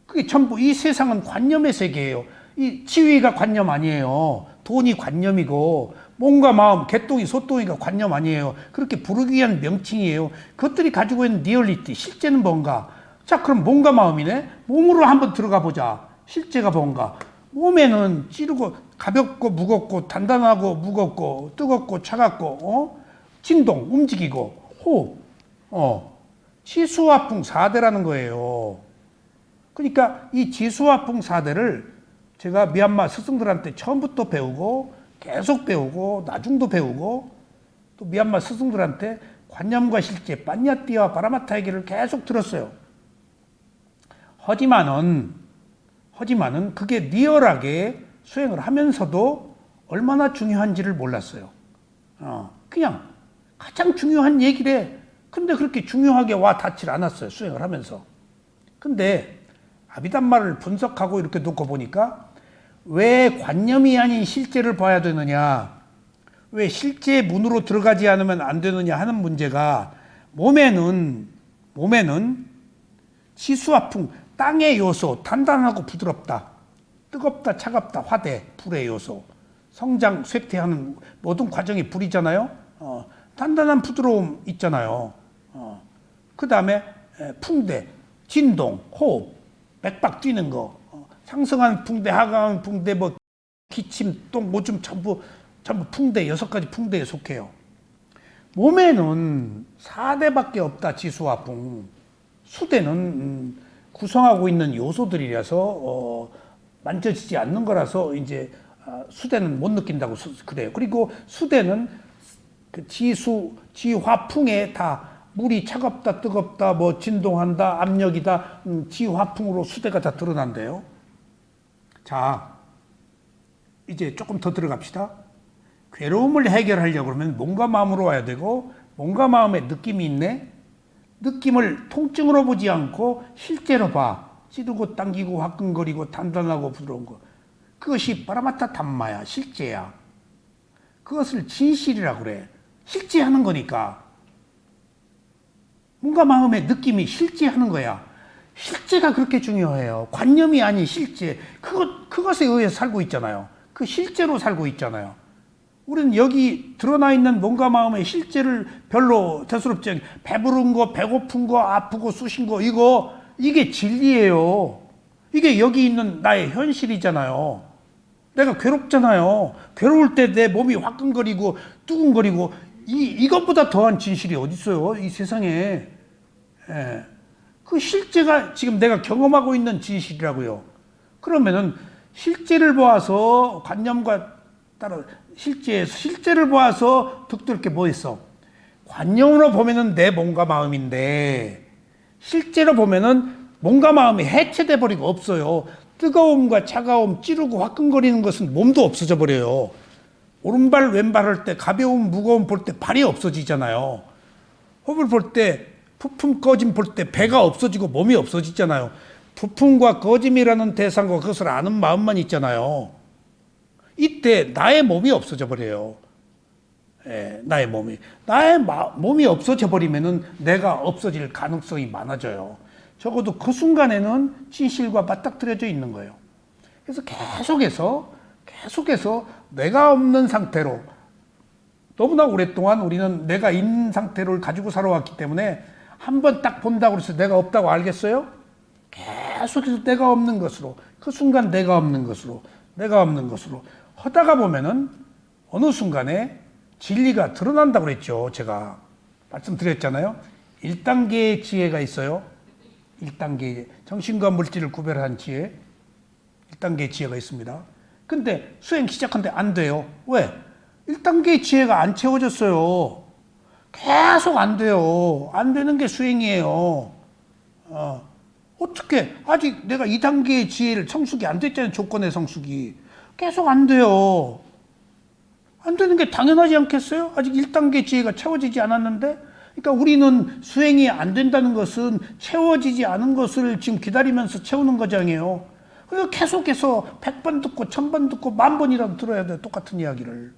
그게 전부 이 세상은 관념의 세계예요. 이 지위가 관념 아니에요. 돈이 관념이고 몸과 마음, 개똥이 소똥이가 관념 아니에요. 그렇게 부르기 위한 명칭이에요. 그것들이 가지고 있는 리얼리티, 실제는 뭔가? 자, 그럼 몸과 마음이네? 몸으로 한번 들어가 보자. 실제가 뭔가? 몸에는 찌르고 가볍고 무겁고 단단하고 무겁고 뜨겁고 차갑고 진동, 움직이고 호흡, 지수화풍 4대라는 거예요. 그러니까 이 지수화풍 4대를 제가 미얀마 스승들한테 처음부터 배우고 계속 배우고 나중도 배우고 또 미얀마 스승들한테 관념과 실제 빠냐띠와 바라마타 얘기를 계속 들었어요. 하지만은 그게 리얼하게 수행을 하면서도 얼마나 중요한지를 몰랐어요. 그냥 가장 중요한 얘기래. 근데 그렇게 중요하게 와 닿질 않았어요. 수행을 하면서. 근데 아비담마를 분석하고 이렇게 놓고 보니까 왜 관념이 아닌 실제를 봐야 되느냐, 왜 실제 문으로 들어가지 않으면 안 되느냐 하는 문제가 몸에는 지수화풍, 땅의 요소, 단단하고 부드럽다, 뜨겁다, 차갑다, 화대, 불의 요소, 성장, 쇠퇴하는 모든 과정이 불이잖아요. 단단한 부드러움 있잖아요. 그 다음에 풍대, 진동, 호흡, 맥박 뛰는 거, 상승한 풍대, 하강한 풍대, 뭐 기침, 똥, 오줌 전부 풍대, 6가지 풍대에 속해요. 몸에는 4대밖에 없다. 지수화풍. 수대는 구성하고 있는 요소들이라서 만져지지 않는 거라서 이제 수대는 못 느낀다고 그래요. 그리고 수대는 그 지화풍에 다 물이 차갑다, 뜨겁다, 뭐 진동한다, 압력이다, 지화풍으로 수대가 다 드러난대요. 자, 이제 조금 더 들어갑시다. 괴로움을 해결하려고 그러면 몸과 마음으로 와야 되고, 몸과 마음에 느낌이 있네? 느낌을 통증으로 보지 않고 실제로 봐. 찌르고 당기고 화끈거리고 단단하고 부드러운 거. 그것이 파라마타 담마야, 실제야. 그것을 진실이라고 그래. 실제하는 거니까. 몸과 마음의 느낌이 실제하는 거야. 실제가 그렇게 중요해요. 관념이 아닌 실제. 그것에 의해서 살고 있잖아요. 그 실제로 살고 있잖아요. 우리는 여기 드러나 있는 몸과 마음의 실제를 별로 대수롭지 않게, 배부른 거, 배고픈 거, 아프고 쑤신 거, 이게 진리예요. 이게 여기 있는 나의 현실이잖아요. 내가 괴롭잖아요. 괴로울 때 내 몸이 화끈거리고 두근거리고, 이것보다 더한 진실이 어디 있어요? 이 세상에. 예. 그 실제가 지금 내가 경험하고 있는 진실이라고요. 그러면은 실제를 보아서 관념과 따라 실제를 보아서 득들 게 뭐 있어? 관념으로 보면은 내 몸과 마음인데 실제로 보면은 몸과 마음이 해체돼 버리고 없어요. 뜨거움과 차가움, 찌르고 화끈거리는 것은 몸도 없어져 버려요. 오른발 왼발 할 때 가벼움 무거움 볼 때 발이 없어지잖아요. 호흡을 볼 때 부품 꺼짐 볼 때 배가 없어지고 몸이 없어지잖아요. 부품과 꺼짐이라는 대상과 그것을 아는 마음만 있잖아요. 이때 나의 몸이 없어져 버려요. 나의 몸이. 몸이 없어져 버리면은 내가 없어질 가능성이 많아져요. 적어도 그 순간에는 진실과 맞닥뜨려져 있는 거예요. 그래서 계속해서 내가 없는 상태로, 너무나 오랫동안 우리는 내가 있는 상태를 가지고 살아왔기 때문에 한번 딱 본다고 해서 내가 없다고 알겠어요? 계속해서 내가 없는 것으로, 그 순간 내가 없는 것으로 하다가 보면은 어느 순간에 진리가 드러난다고 그랬죠. 제가 말씀드렸잖아요. 1단계의 지혜가 있어요. 1단계, 정신과 물질을 구별한 지혜, 1단계의 지혜가 있습니다. 근데 수행 시작하는데 안 돼요. 왜? 1단계의 지혜가 안 채워졌어요. 계속 안 돼요. 안 되는 게 수행이에요. 어떻게? 아직 내가 2단계의 지혜를 성숙이 안 됐잖아요. 조건의 성숙이. 계속 안 돼요. 안 되는 게 당연하지 않겠어요? 아직 1단계 지혜가 채워지지 않았는데? 그러니까 우리는 수행이 안 된다는 것은 채워지지 않은 것을 지금 기다리면서 채우는 거잖아요. 그래서 계속해서 100번 듣고 1000번 듣고 10,000번이라도 들어야 돼. 똑같은 이야기를.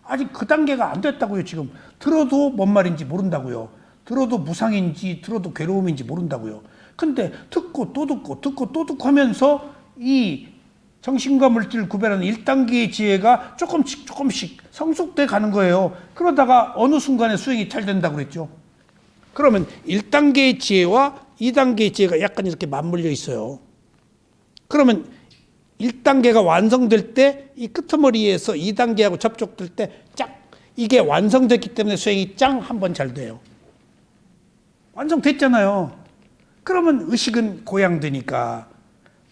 아직 그 단계가 안 됐다고요. 지금 들어도 뭔 말인지 모른다고요. 들어도 무상인지 들어도 괴로움인지 모른다고요. 근데 듣고 또 듣고 듣고 또 듣고 하면서 이 정신과 물질을 구별하는 1단계의 지혜가 조금씩 성숙돼 가는 거예요. 그러다가 어느 순간에 수행이 잘 된다고 그랬죠. 그러면 1단계의 지혜와 2단계의 지혜가 약간 이렇게 맞물려 있어요. 그러면 1단계가 완성될 때 이 끄트머리에서 2단계하고 접촉될 때 짱! 이게 완성됐기 때문에 수행이 짱! 한 번 잘 돼요. 완성됐잖아요. 그러면 의식은 고양되니까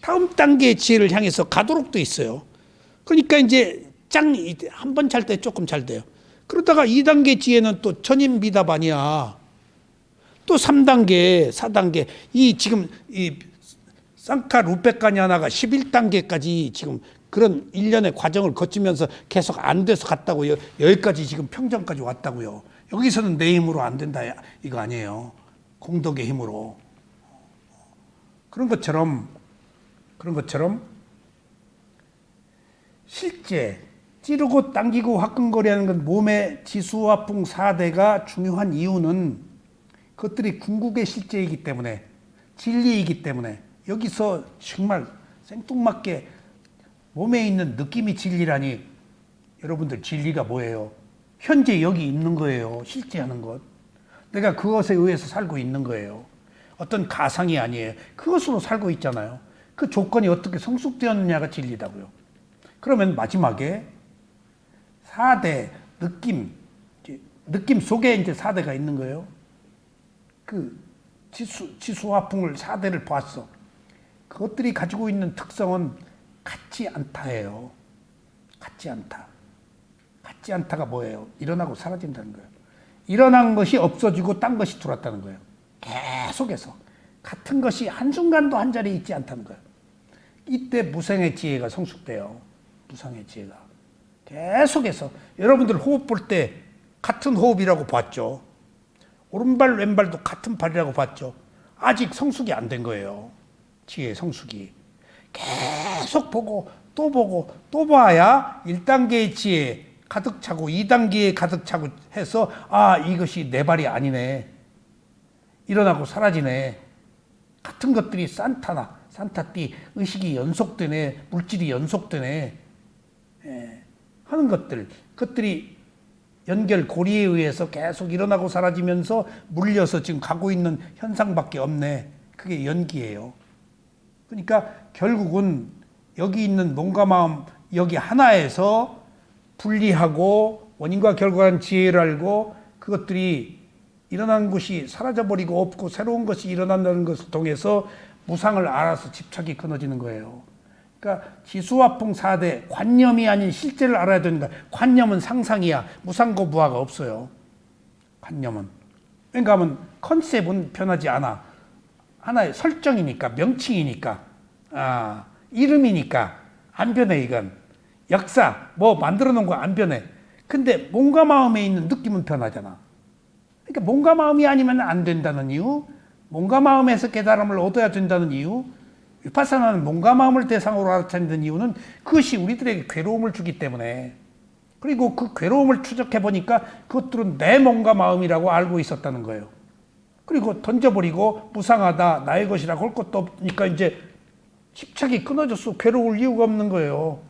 다음 단계의 지혜를 향해서 가도록 돼 있어요. 그러니까 이제 짱! 한 번 잘 때 조금 잘 돼요. 그러다가 2단계 지혜는 또 천인비답아니야. 또 3단계, 4단계, 지금 쌍카 루페카냐나가 11단계까지 지금 그런 일련의 과정을 거치면서 계속 안 돼서 갔다고요. 여기까지 지금 평정까지 왔다고요. 여기서는 내 힘으로 안 된다 이거 아니에요. 공덕의 힘으로. 그런 것처럼 실제 찌르고 당기고 화끈거리하는 건 몸의 지수화풍 4대가 중요한 이유는 그것들이 궁극의 실제이기 때문에, 진리이기 때문에, 여기서 정말 생뚱맞게 몸에 있는 느낌이 진리라니, 여러분들 진리가 뭐예요? 현재 여기 있는 거예요. 실제 하는 것. 내가 그것에 의해서 살고 있는 거예요. 어떤 가상이 아니에요. 그것으로 살고 있잖아요. 그 조건이 어떻게 성숙되었느냐가 진리다고요. 그러면 마지막에 4대 느낌 속에 이제 4대가 있는 거예요. 그 지수화풍을 4대를 보았어. 그것들이 가지고 있는 특성은 같지 않다예요. 같지 않다. 같지 않다가 뭐예요? 일어나고 사라진다는 거예요. 일어난 것이 없어지고 딴 것이 들어왔다는 거예요. 계속해서. 같은 것이 한순간도 한 자리에 있지 않다는 거예요. 이때 무상의 지혜가 성숙돼요. 무상의 지혜가. 계속해서. 여러분들 호흡 볼 때 같은 호흡이라고 봤죠. 오른발 왼발도 같은 발이라고 봤죠. 아직 성숙이 안 된 거예요. 지혜 성숙이. 계속 보고 또 봐야 1단계의 지혜 가득 차고 2단계에 가득 차고 해서 이것이 내 발이 아니네. 일어나고 사라지네. 같은 것들이 산타띠 의식이 연속되네. 물질이 연속되네. 하는 그것들이 연결 고리에 의해서 계속 일어나고 사라지면서 물려서 지금 가고 있는 현상밖에 없네. 그게 연기예요. 그러니까 결국은 여기 있는 몸과 마음 여기 하나에서 분리하고 원인과 결과는 지혜를 알고 그것들이 일어난 것이 사라져버리고 없고 새로운 것이 일어난다는 것을 통해서 무상을 알아서 집착이 끊어지는 거예요. 그러니까 지수화풍 4대 관념이 아닌 실제를 알아야 된다. 관념은 상상이야. 무상고 무아가 없어요. 관념은. 그러니까 하면 컨셉은 변하지 않아. 하나의 설정이니까, 명칭이니까, 이름이니까 안 변해. 이건 역사 뭐 만들어 놓은 거 안 변해. 근데 몸과 마음에 있는 느낌은 변하잖아. 그러니까 몸과 마음이 아니면 안 된다는 이유, 몸과 마음에서 깨달음을 얻어야 된다는 이유, 위파사나는 몸과 마음을 대상으로 알아차리는 이유는 그것이 우리들에게 괴로움을 주기 때문에. 그리고 그 괴로움을 추적해 보니까 그것들은 내 몸과 마음이라고 알고 있었다는 거예요. 그리고 던져버리고 무상하다, 나의 것이라고 할 것도 없으니까 이제 집착이 끊어졌어. 괴로울 이유가 없는 거예요.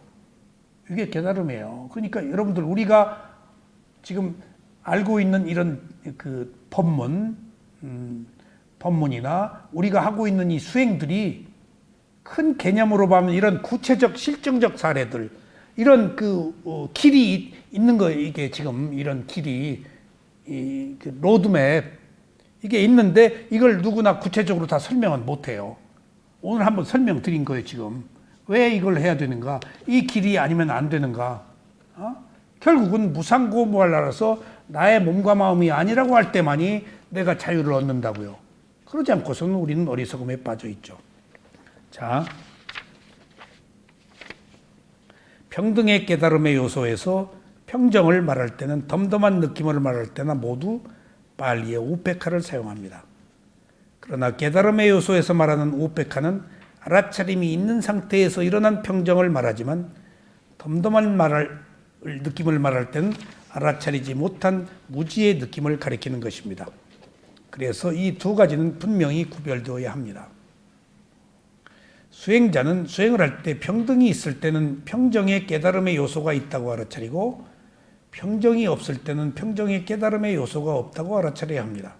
이게 깨달음이에요. 그러니까 여러분들 우리가 지금 알고 있는 이런 그 법문이나 우리가 하고 있는 이 수행들이 큰 개념으로 보면 이런 구체적 실증적 사례들, 이런 길이 있는 거예요. 이게 지금 이런 길이, 그 로드맵, 이게 있는데 이걸 누구나 구체적으로 다 설명은 못 해요. 오늘 한번 설명드린 거예요, 지금. 왜 이걸 해야 되는가? 이 길이 아니면 안 되는가? 결국은 무상고무할라라서 나의 몸과 마음이 아니라고 할 때만이 내가 자유를 얻는다고요. 그러지 않고서는 우리는 어리석음에 빠져 있죠. 자, 평등의 깨달음의 요소에서 평정을 말할 때는, 덤덤한 느낌을 말할 때나 모두 빨리의 우페카를 사용합니다. 그러나 깨달음의 요소에서 말하는 우페카는 알아차림이 있는 상태에서 일어난 평정을 말하지만 덤덤한 느낌을 말할 때는 알아차리지 못한 무지의 느낌을 가리키는 것입니다. 그래서 이 두 가지는 분명히 구별되어야 합니다. 수행자는 수행을 할 때 평등이 있을 때는 평정의 깨달음의 요소가 있다고 알아차리고 평정이 없을 때는 평정의 깨달음의 요소가 없다고 알아차려야 합니다.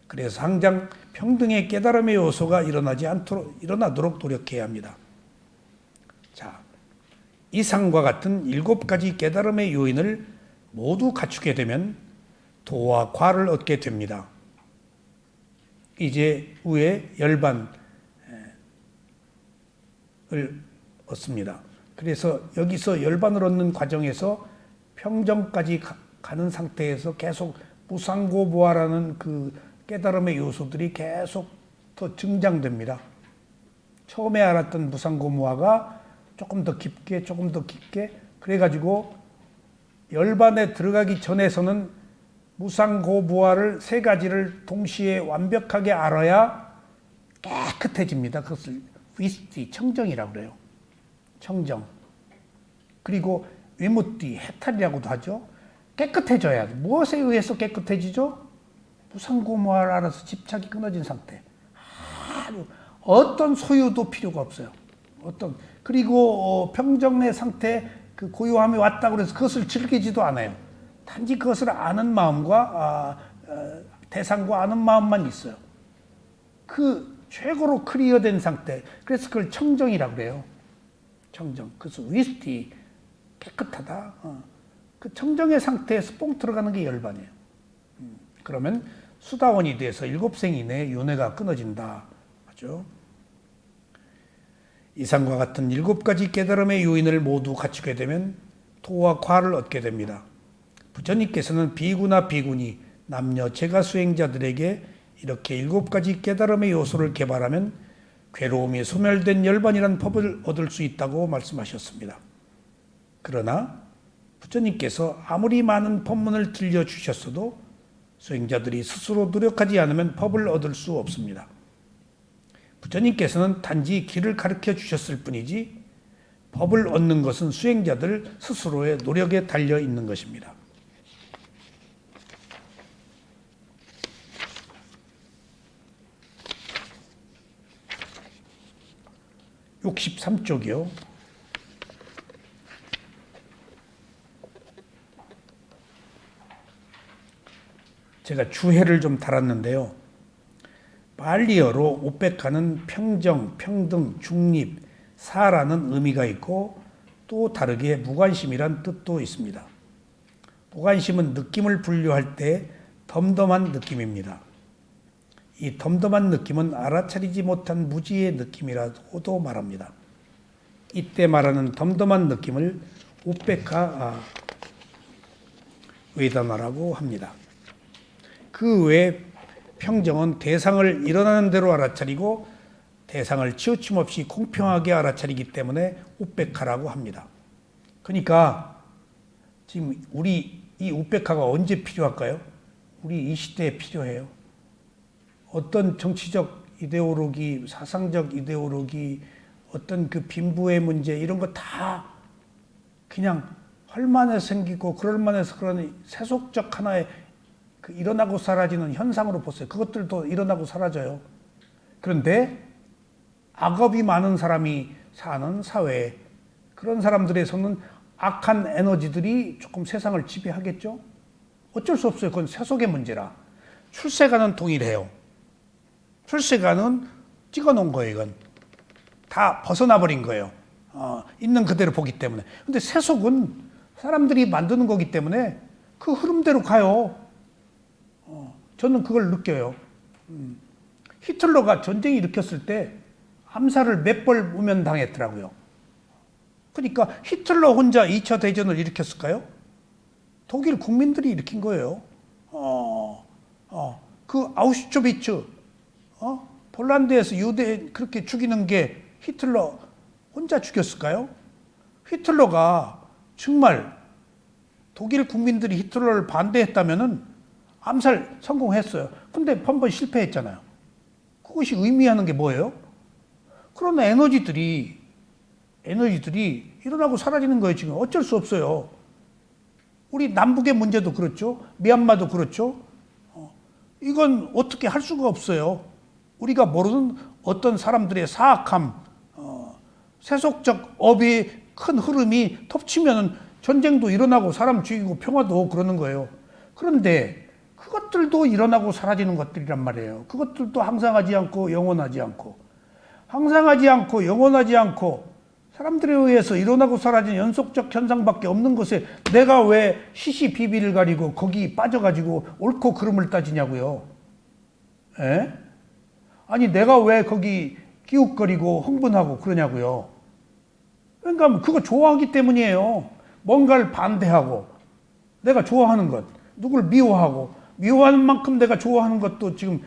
그래서 항상 평등의 깨달음의 요소가 일어나도록 노력해야 합니다. 자, 이상과 같은 7가지 깨달음의 요인을 모두 갖추게 되면 도와 과를 얻게 됩니다. 이제 후에 열반을 얻습니다. 그래서 여기서 열반을 얻는 과정에서 평정까지 가는 상태에서 계속 무상고보아라는 그 깨달음의 요소들이 계속 더 증장됩니다. 처음에 알았던 무상고무화가 조금 더 깊게 그래가지고 열반에 들어가기 전에서는 무상고부화를 3가지를 동시에 완벽하게 알아야 깨끗해집니다. 그것을 위스티, 청정이라고 그래요. 청정. 그리고 위무띠, 해탈이라고도 하죠. 깨끗해져야 돼. 무엇에 의해서 깨끗해지죠? 무상고무화를 알아서 집착이 끊어진 상태. 어떤 소유도 필요가 없어요. 그리고 평정의 상태, 그 고요함이 왔다고 해서 그것을 즐기지도 않아요. 단지 그것을 아는 마음과 대상과 아는 마음만 있어요. 그 최고로 클리어된 상태. 그래서 그걸 청정이라고 그래요. 청정. 그래서 위스티, 깨끗하다. 그 청정의 상태에서 뽕 들어가는 게 열반이에요. 그러면 수다원이 돼서 7생 이내에 윤회가 끊어진다 하죠. 이상과 같은 7가지 깨달음의 요인을 모두 갖추게 되면 토와 과를 얻게 됩니다. 부처님께서는 비구나 비구니, 남녀, 제가 수행자들에게 이렇게 7가지 깨달음의 요소를 개발하면 괴로움이 소멸된 열반이라는 법을 얻을 수 있다고 말씀하셨습니다. 그러나 부처님께서 아무리 많은 법문을 들려주셨어도 수행자들이 스스로 노력하지 않으면 법을 얻을 수 없습니다. 부처님께서는 단지 길을 가르쳐 주셨을 뿐이지 법을 얻는 것은 수행자들 스스로의 노력에 달려 있는 것입니다. 63쪽이요. 제가 주해를 좀 달았는데요. 발리어로 오페카는 평정, 평등, 중립, 사라는 의미가 있고 또 다르게 무관심이란 뜻도 있습니다. 무관심은 느낌을 분류할 때 덤덤한 느낌입니다. 이 덤덤한 느낌은 알아차리지 못한 무지의 느낌이라고도 말합니다. 이때 말하는 덤덤한 느낌을 오페카 웨다나라고 합니다. 그 외에 평정은 대상을 일어나는 대로 알아차리고 대상을 치우침 없이 공평하게 알아차리기 때문에 우페카라고 합니다. 그러니까 지금 우리 이 우페카가 언제 필요할까요? 우리 이 시대에 필요해요. 어떤 정치적 이데올로기, 사상적 이데올로기, 어떤 그 빈부의 문제 이런 거 다 그냥 헐만해서 생기고 그럴만해서 그런 세속적 하나의 그 일어나고 사라지는 현상으로 보세요. 그것들도 일어나고 사라져요. 그런데 악업이 많은 사람이 사는 사회에 그런 사람들에서는 악한 에너지들이 조금 세상을 지배하겠죠. 어쩔 수 없어요. 그건 세속의 문제라. 출세관은 동일해요. 출세관은 찍어놓은 거예요. 이건 다 벗어나버린 거예요. 있는 그대로 보기 때문에. 근데 세속은 사람들이 만드는 거기 때문에 그 흐름대로 가요. 저는 그걸 느껴요. 히틀러가 전쟁 일으켰을 때 암살을 몇 벌 무면당했더라고요. 그러니까 히틀러 혼자 2차 대전을 일으켰을까요? 독일 국민들이 일으킨 거예요. 그 아우슈비츠, 폴란드에서 유대 그렇게 죽이는 게 히틀러 혼자 죽였을까요? 히틀러가 정말 독일 국민들이 히틀러를 반대했다면은 암살 성공했어요. 근데 한 번 실패했잖아요. 그것이 의미하는 게 뭐예요? 그런 에너지들이 일어나고 사라지는 거예요. 지금 어쩔 수 없어요. 우리 남북의 문제도 그렇죠. 미얀마도 그렇죠. 이건 어떻게 할 수가 없어요. 우리가 모르는 어떤 사람들의 사악함, 세속적 업의 큰 흐름이 덮치면 전쟁도 일어나고 사람 죽이고 평화도 그러는 거예요. 그런데 그것들도 일어나고 사라지는 것들이란 말이에요. 그것들도 항상하지 않고 영원하지 않고, 항상하지 않고 영원하지 않고 사람들에 의해서 일어나고 사라지는 연속적 현상밖에 없는 것에 내가 왜 시시비비를 가리고 거기 빠져가지고 옳고 그름을 따지냐고요. 에? 아니 내가 왜 거기 기웃거리고 흥분하고 그러냐고요. 그러니까 그거 좋아하기 때문이에요. 뭔가를 반대하고 내가 좋아하는 것, 누구를 미워하고 미워하는 만큼 내가 좋아하는 것도 지금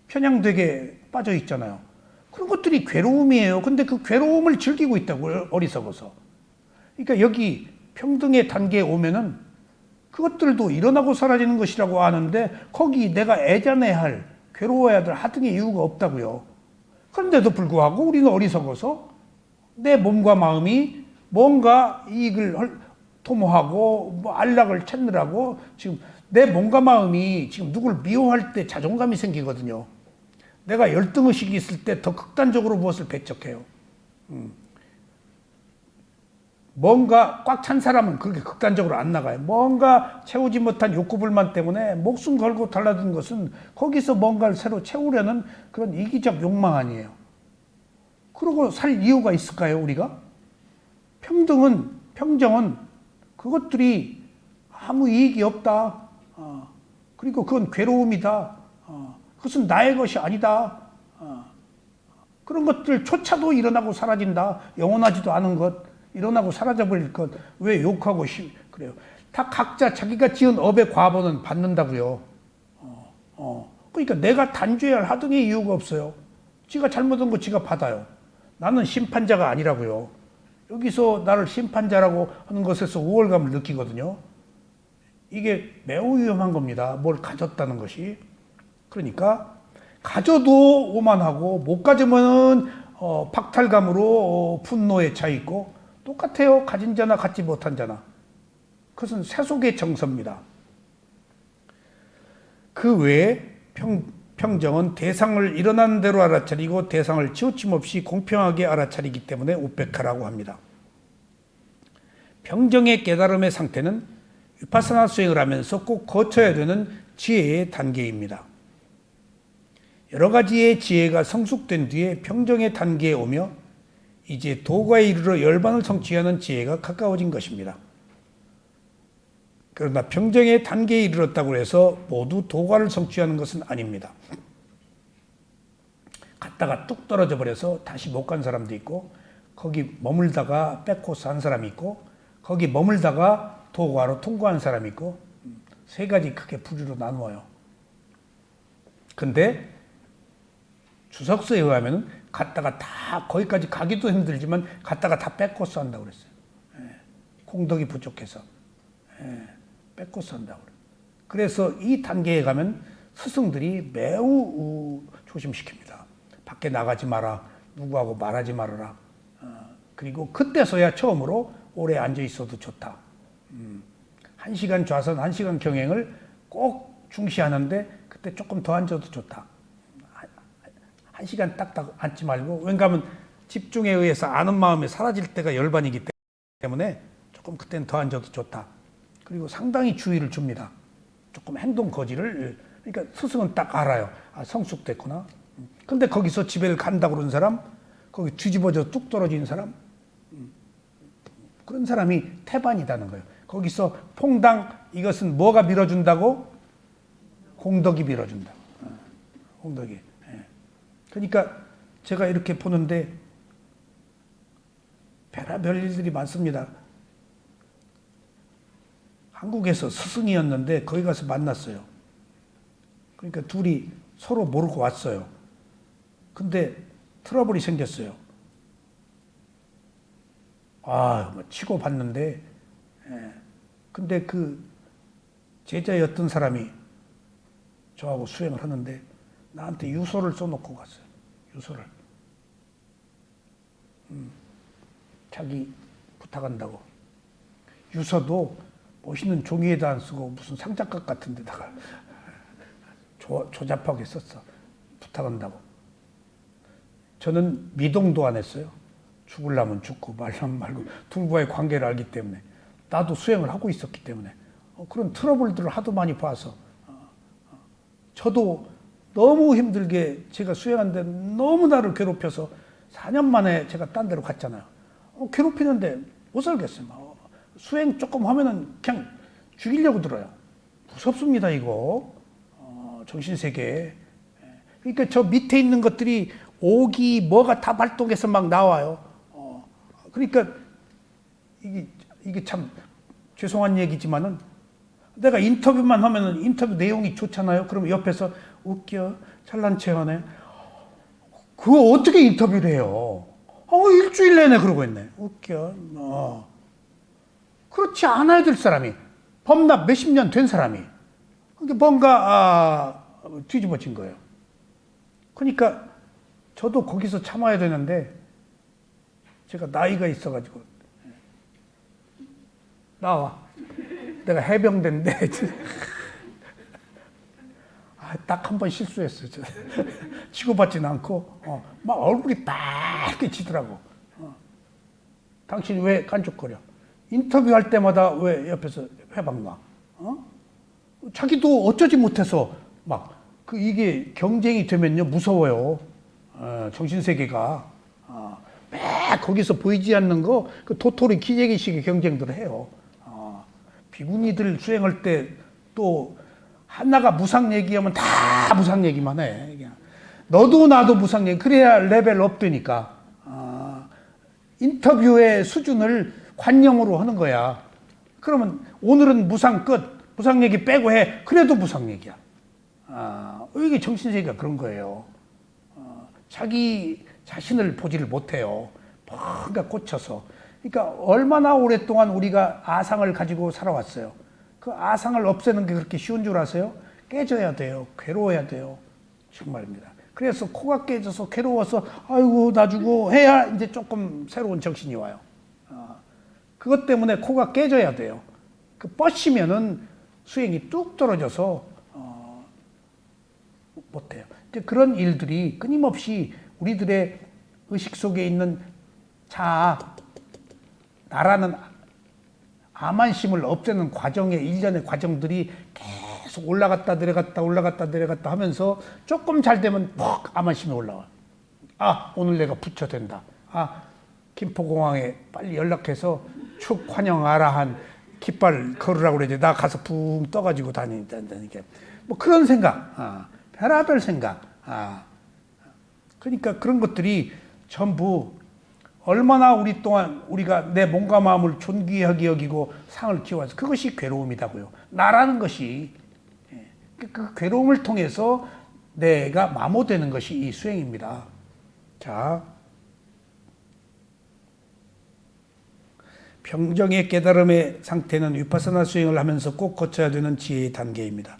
편향되게 빠져 있잖아요. 그런 것들이 괴로움이에요. 근데 그 괴로움을 즐기고 있다고, 어리석어서. 그러니까 여기 평등의 단계에 오면은 그것들도 일어나고 사라지는 것이라고 아는데 거기 내가 애잔해야 할, 괴로워야 될 하등의 이유가 없다고요. 그런데도 불구하고 우리는 어리석어서 내 몸과 마음이 뭔가 이익을 도모하고 뭐 안락을 찾느라고 지금 내 몸과 마음이 지금 누굴 미워할 때 자존감이 생기거든요. 내가 열등의식이 있을 때 더 극단적으로 무엇을 배척해요. 뭔가 꽉 찬 사람은 그렇게 극단적으로 안 나가요. 뭔가 채우지 못한 욕구불만 때문에 목숨 걸고 달라든 것은 거기서 뭔가를 새로 채우려는 그런 이기적 욕망 아니에요. 그러고 살 이유가 있을까요, 우리가? 평정은 그것들이 아무 이익이 없다. 그리고 그건 괴로움이다. 그것은 나의 것이 아니다. 그런 것들조차도 일어나고 사라진다. 영원하지도 않은 것, 일어나고 사라져버릴 것. 왜 욕하고 그래요? 다 각자 자기가 지은 업의 과보는 받는다고요. 그러니까 내가 단죄할 하등의 이유가 없어요. 지가 잘못한 거 지가 받아요. 나는 심판자가 아니라고요. 여기서 나를 심판자라고 하는 것에서 우월감을 느끼거든요. 이게 매우 위험한 겁니다. 뭘 가졌다는 것이. 그러니까 가져도 오만하고 못 가지면은 박탈감으로 분노에 차 있고 똑같아요. 가진 자나 갖지 못한 자나. 그것은 세속의 정서입니다. 그 외에 평정은 대상을 일어나는 대로 알아차리고 대상을 치우침 없이 공평하게 알아차리기 때문에 우페카라고 합니다. 평정의 깨달음의 상태는 위파사나 수행을 하면서 꼭 거쳐야 되는 지혜의 단계입니다. 여러 가지의 지혜가 성숙된 뒤에 평정의 단계에 오며 이제 도가에 이르러 열반을 성취하는 지혜가 가까워진 것입니다. 그러나 평정의 단계에 이르렀다고 해서 모두 도가를 성취하는 것은 아닙니다. 갔다가 뚝 떨어져 버려서 다시 못 간 사람도 있고 거기 머물다가 백코스 한 사람이 있고 거기 머물다가 도가로 통과한 사람이 있고 세 가지 크게 부류로 나누어요. 근데 주석서에 의하면 갔다가 다 거기까지 가기도 힘들지만 갔다가 다 백코스 한다고 그랬어요. 공덕이 부족해서 백코스 한다고 그래요. 그래서 이 단계에 가면 스승들이 매우 조심시킵니다. 밖에 나가지 마라. 누구하고 말하지 말아라. 그리고 그때서야 처음으로 오래 앉아 있어도 좋다. 1시간 좌선, 1시간 경행을 꼭 중시하는데 그때 조금 더 앉아도 좋다. 1시간 딱딱 앉지 말고, 왜냐하면 집중에 의해서 아는 마음이 사라질 때가 열반이기 때문에 조금 그때는 더 앉아도 좋다. 그리고 상당히 주의를 줍니다. 조금 행동 거지를, 그러니까 스승은 딱 알아요. 아, 성숙됐구나. 근데 거기서 집에를 간다고 그러는 사람, 거기 뒤집어져 뚝 떨어지는 사람, 그런 사람이 태반이라는 거예요. 거기서 퐁당, 이것은 뭐가 밀어준다고? 공덕이 밀어준다. 공덕이. 그러니까 제가 이렇게 보는데 별의별 일들이 많습니다. 한국에서 스승이었는데 거기 가서 만났어요. 그러니까 둘이 서로 모르고 왔어요. 근데 트러블이 생겼어요. 뭐 치고 받는데, 근데 그 제자였던 사람이 저하고 수행을 하는데 나한테 유서를 써놓고 갔어요. 유서를. 자기 부탁한다고. 유서도 멋있는 종이에다 안 쓰고 무슨 상자값 같은 데다가 조잡하게 썼어. 부탁한다고. 저는 미동도 안 했어요. 죽으려면 죽고 말려면 말고 둘과의 관계를 알기 때문에, 나도 수행을 하고 있었기 때문에 그런 트러블들을 하도 많이 봐서 저도 너무 힘들게 제가 수행하는데 너무 나를 괴롭혀서 4년 만에 제가 딴 데로 갔잖아요. 괴롭히는데 못 살겠어요. 수행 조금 하면은 그냥 죽이려고 들어요. 무섭습니다 이거. 정신세계. 그러니까 저 밑에 있는 것들이 오기 뭐가 다 발동해서 막 나와요. 그러니까 이게 참 죄송한 얘기지만은, 내가 인터뷰만 하면은 인터뷰 내용이 좋잖아요. 그럼 옆에서 웃겨, 잘난 체하네. 그거 어떻게 인터뷰를 해요? 일주일 내내 그러고 있네. 웃겨. 그렇지 않아야 될 사람이, 범납 몇십 년 된 사람이 뭔가 뒤집어진 거예요. 그러니까 저도 거기서 참아야 되는데, 제가 나이가 있어가지고 나와. 내가 해병대인데 딱 한 번 실수했어요. 치고받지는 않고 막 얼굴이 빨개지더라고. 당신 왜 깐족거려? 인터뷰할 때마다 왜 옆에서 회방 나? 자기도 어쩌지 못해서 막 이게 경쟁이 되면요 무서워요. 정신세계가 매 거기서 보이지 않는 거 그 도토리 기재기식의 경쟁들을 해요. 비구니들 수행할 때 또 하나가 무상 얘기하면 다 무상 얘기만 해. 그냥. 너도 나도 무상 얘기. 그래야 레벨업 되니까. 인터뷰의 수준을 관념으로 하는 거야. 그러면 오늘은 무상 끝. 무상 얘기 빼고 해. 그래도 무상 얘기야. 이게 정신세계가 그런 거예요. 자기 자신을 보지를 못해요. 뭔가 꽂혀서. 그러니까 얼마나 오랫동안 우리가 아상을 가지고 살아왔어요. 그 아상을 없애는 게 그렇게 쉬운 줄 아세요? 깨져야 돼요. 괴로워야 돼요. 정말입니다. 그래서 코가 깨져서 괴로워서 아이고 나 주고 해야 이제 조금 새로운 정신이 와요. 그것 때문에 코가 깨져야 돼요. 그 뻗치면은 수행이 뚝 떨어져서 못해요. 이제 그런 일들이 끊임없이 우리들의 의식 속에 있는 나라는 암환심을 없애는 과정의 일련의 과정들이 계속 올라갔다 내려갔다 하면서 조금 잘 되면 퍽 암환심이 올라와. 오늘 내가 부처 된다. 김포공항에 빨리 연락해서 축 환영하라 한 깃발 걸으라고 그러지. 나 가서 붕 떠가지고 다니니까. 뭐 그런 생각, 별의별 생각. 그러니까 그런 것들이 전부 얼마나 우리가 내 몸과 마음을 존귀하게 여기고 상을 키워서 그것이 괴로움이다고요. 나라는 것이 그 괴로움을 통해서 내가 마모되는 것이 이 수행입니다. 자, 평정의 깨달음의 상태는 위파사나 수행을 하면서 꼭 거쳐야 되는 지혜의 단계입니다.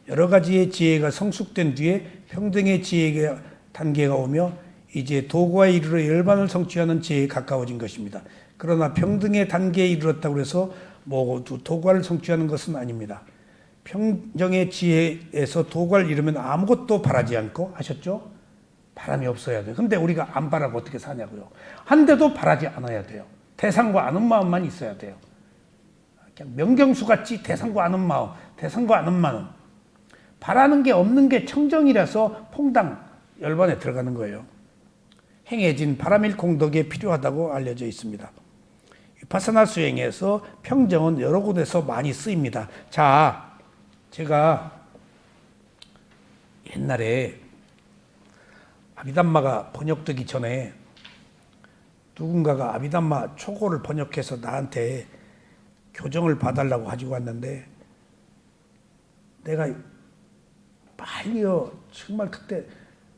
여러 가지의 지혜가 성숙된 뒤에 평등의 지혜의 단계가 오며 이제 도과에 이르러 열반을 성취하는 지혜에 가까워진 것입니다. 그러나 평등의 단계에 이르렀다고 해서 모두 도과를 성취하는 것은 아닙니다. 평정의 지혜에서 도과를 이루면 아무것도 바라지 않고, 하셨죠? 바람이 없어야 돼요. 근데 우리가 안 바라고 어떻게 사냐고요. 한데도 바라지 않아야 돼요. 대상과 아는 마음만 있어야 돼요. 그냥 명경수같이 대상과 아는 마음, 대상과 아는 마음. 바라는 게 없는 게 청정이라서 퐁당 열반에 들어가는 거예요. 행해진 바람일 공덕에 필요하다고 알려져 있습니다. 위파사나 수행에서 평정은 여러 곳에서 많이 쓰입니다. 자, 제가 옛날에 아비담마가 번역되기 전에 누군가가 아비담마 초고를 번역해서 나한테 교정을 봐달라고 가지고 왔는데, 내가 빨리요, 정말 그때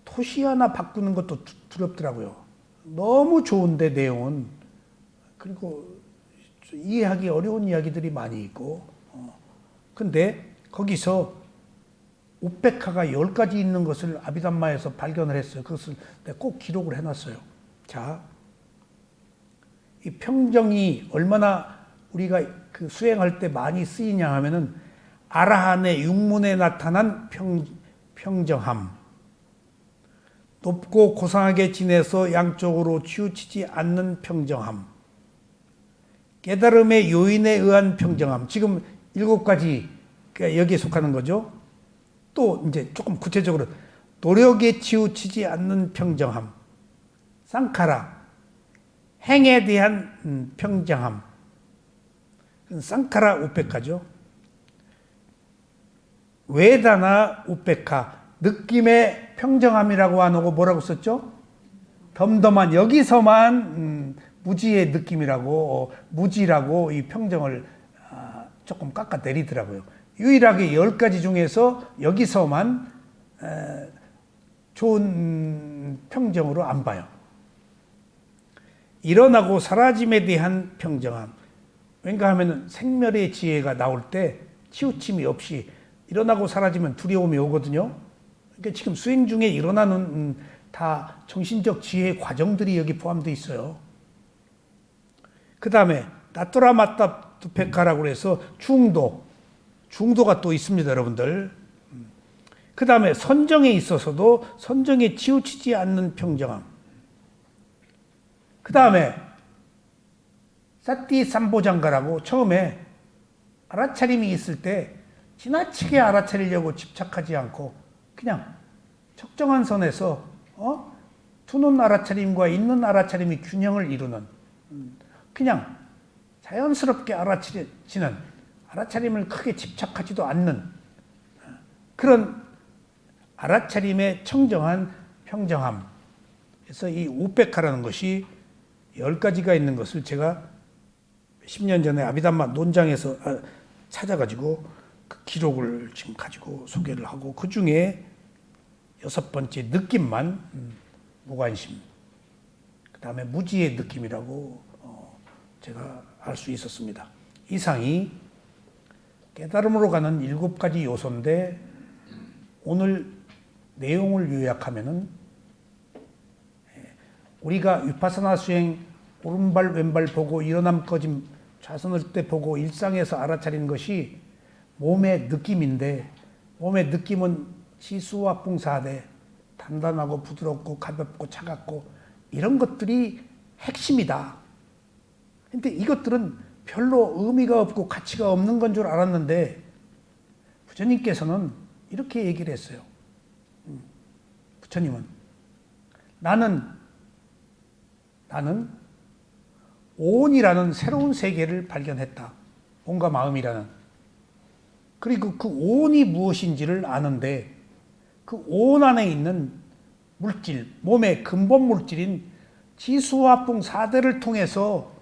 토시 하나 바꾸는 것도 두렵더라고요. 너무 좋은데 내용은. 그리고 이해하기 어려운 이야기들이 많이 있고. 근데 거기서 우페카가 10가지 있는 것을 아비담마에서 발견을 했어요. 그것을 내가 꼭 기록을 해놨어요. 자, 이 평정이 얼마나 우리가 그 수행할 때 많이 쓰이냐 하면은 아라한의 육문에 나타난 평정함. 높고 고상하게 지내서 양쪽으로 치우치지 않는 평정함. 깨달음의 요인에 의한 평정함. 지금 7가지 여기에 속하는 거죠. 또 이제 조금 구체적으로 노력에 치우치지 않는 평정함. 쌍카라. 행에 대한 평정함. 쌍카라 우페카죠. 웨다나 우페카. 느낌의 평정함이라고 안 하고 뭐라고 썼죠? 덤덤한, 여기서만 무지의 느낌이라고, 무지라고 이 평정을 조금 깎아 내리더라고요. 유일하게 10가지 중에서 여기서만 좋은 평정으로 안 봐요. 일어나고 사라짐에 대한 평정함. 왠가 하면 생멸의 지혜가 나올 때 치우침이 없이 일어나고 사라지면 두려움이 오거든요. 그러니까 지금 수행 중에 일어나는 다 정신적 지혜의 과정들이 여기 포함되어 있어요. 그 다음에 나토라 마타 두페카라고 해서 중도가 또 있습니다, 여러분들. 그 다음에 선정에 있어서도 선정에 치우치지 않는 평정함. 그 다음에 사띠 삼보장가라고 처음에 알아차림이 있을 때 지나치게 알아차리려고 집착하지 않고 그냥 적정한 선에서 두는 알아차림과 있는 알아차림이 균형을 이루는, 그냥 자연스럽게 알아차리는, 알아차림을 크게 집착하지도 않는 그런 알아차림의 청정한 평정함. 그래서 이 우페카라는 것이 10가지가 있는 것을 제가 10년 전에 아비담마 논장에서 찾아가지고 그 기록을 지금 가지고 소개를 하고, 그 중에 6번째 느낌만 무관심, 그 다음에 무지의 느낌이라고 제가 알 수 있었습니다. 이상이 깨달음으로 가는 7가지 요소인데, 오늘 내용을 요약하면은 우리가 위파사나 수행 오른발 왼발 보고 일어남 꺼짐 좌선을 때 보고 일상에서 알아차리는 것이 몸의 느낌인데, 몸의 느낌은 지수와 뿡사대, 단단하고 부드럽고 가볍고 차갑고 이런 것들이 핵심이다. 근데 이것들은 별로 의미가 없고 가치가 없는 건 줄 알았는데 부처님께서는 이렇게 얘기를 했어요. 부처님은 나는 온이라는 새로운 세계를 발견했다. 온과 마음이라는. 그리고 그 온이 무엇인지를 아는데, 그 온 안에 있는 물질, 몸의 근본 물질인 지수와 뿡 사대를 통해서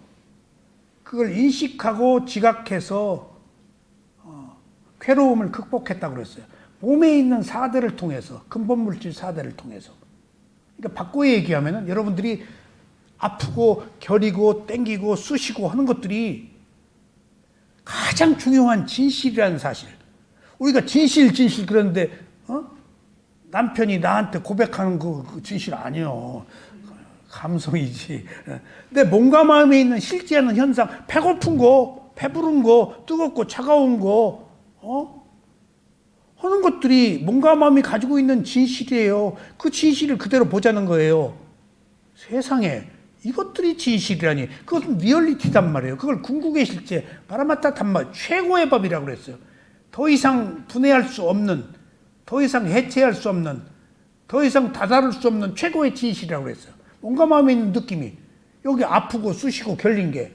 그걸 인식하고 지각해서 괴로움을 극복했다고 그랬어요. 몸에 있는 사대를 통해서, 근본 물질 사대를 통해서. 그러니까 바꿔 얘기하면은 여러분들이 아프고 결이고 땡기고 쑤시고 하는 것들이 가장 중요한 진실이라는 사실. 우리가 진실 그러는데 남편이 나한테 고백하는 그 진실 아니요. 감성이지. 근데 몸과 마음에 있는 실제하는 현상, 배고픈 거, 배부른 거, 뜨겁고 차가운 거, 하는 것들이 몸과 마음이 가지고 있는 진실이에요. 그 진실을 그대로 보자는 거예요. 세상에 이것들이 진실이라니. 그것은 리얼리티단 말이에요. 그걸 궁극의 실제, 파라마타 담마, 최고의 법이라고 그랬어요. 더 이상 분해할 수 없는, 더 이상 해체할 수 없는, 더 이상 다다를 수 없는 최고의 진실이라고 그랬어요. 몸과 마음에 있는 느낌이 여기 아프고 쑤시고 결린 게,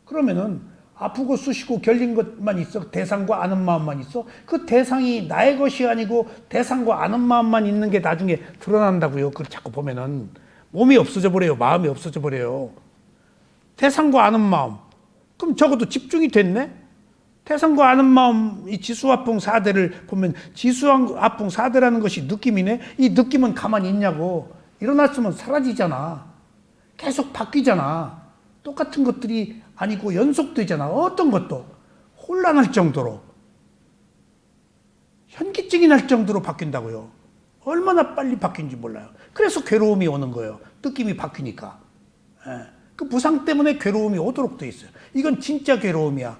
그러면은 아프고 쑤시고 결린 것만 있어? 대상과 아는 마음만 있어? 그 대상이 나의 것이 아니고 대상과 아는 마음만 있는 게 나중에 드러난다고요. 그걸 자꾸 보면은 몸이 없어져 버려요. 마음이 없어져 버려요. 대상과 아는 마음. 그럼 적어도 집중이 됐네? 대상과 아는 마음, 이 지수화풍 사대를 보면 지수화풍 사대라는 것이 느낌이네? 이 느낌은 가만히 있냐고. 일어났으면 사라지잖아. 계속 바뀌잖아. 똑같은 것들이 아니고 연속되잖아. 어떤 것도 혼란할 정도로, 현기증이 날 정도로 바뀐다고요. 얼마나 빨리 바뀐지 몰라요. 그래서 괴로움이 오는 거예요. 느낌이 바뀌니까. 그 무상 때문에 괴로움이 오도록 돼 있어요. 이건 진짜 괴로움이야.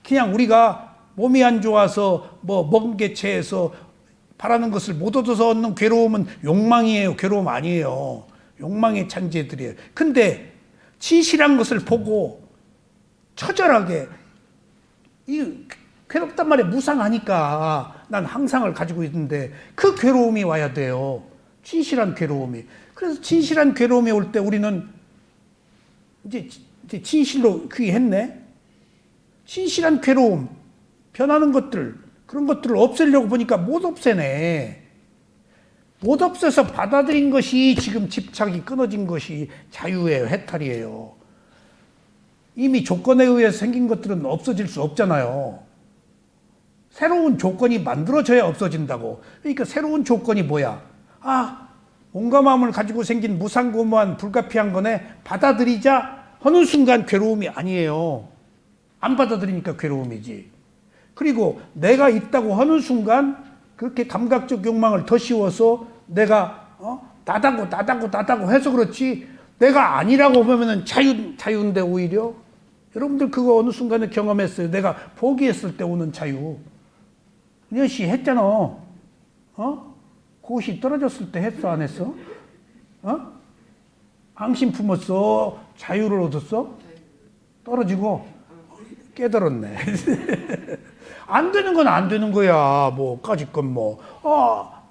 그냥 우리가 몸이 안 좋아서 먹은 게 체해서 바라는 것을 못 얻어서 얻는 괴로움은 욕망이에요. 괴로움 아니에요. 욕망의 창제들이에요. 근데 진실한 것을 보고 처절하게 이 괴롭단 말이에요. 무상하니까 난 항상을 가지고 있는데 그 괴로움이 와야 돼요. 진실한 괴로움이. 그래서 진실한 괴로움이 올 때 우리는 이제 진실로 귀했네. 진실한 괴로움, 변하는 것들, 그런 것들을 없애려고 보니까 못 없애네. 못 없애서 받아들인 것이 지금 집착이 끊어진 것이 자유예요. 해탈이에요. 이미 조건에 의해서 생긴 것들은 없어질 수 없잖아요. 새로운 조건이 만들어져야 없어진다고. 그러니까 새로운 조건이 뭐야? 온갖 마음을 가지고 생긴 무상고무한 불가피한 거네. 받아들이자 어느 순간 괴로움이 아니에요. 안 받아들이니까 괴로움이지. 그리고 내가 있다고 하는 순간 그렇게 감각적 욕망을 더 씌워서 내가 나다고 해서 그렇지 내가 아니라고 보면은 자유인데 오히려 여러분들 그거 어느 순간에 경험했어요. 내가 포기했을 때 오는 자유. 은현 씨 했잖아. 고시 떨어졌을 때 했어 안 했어? 앙심 품었어? 자유를 얻었어? 떨어지고 깨달았네. 안 되는 건 안 되는 거야. 까짓 건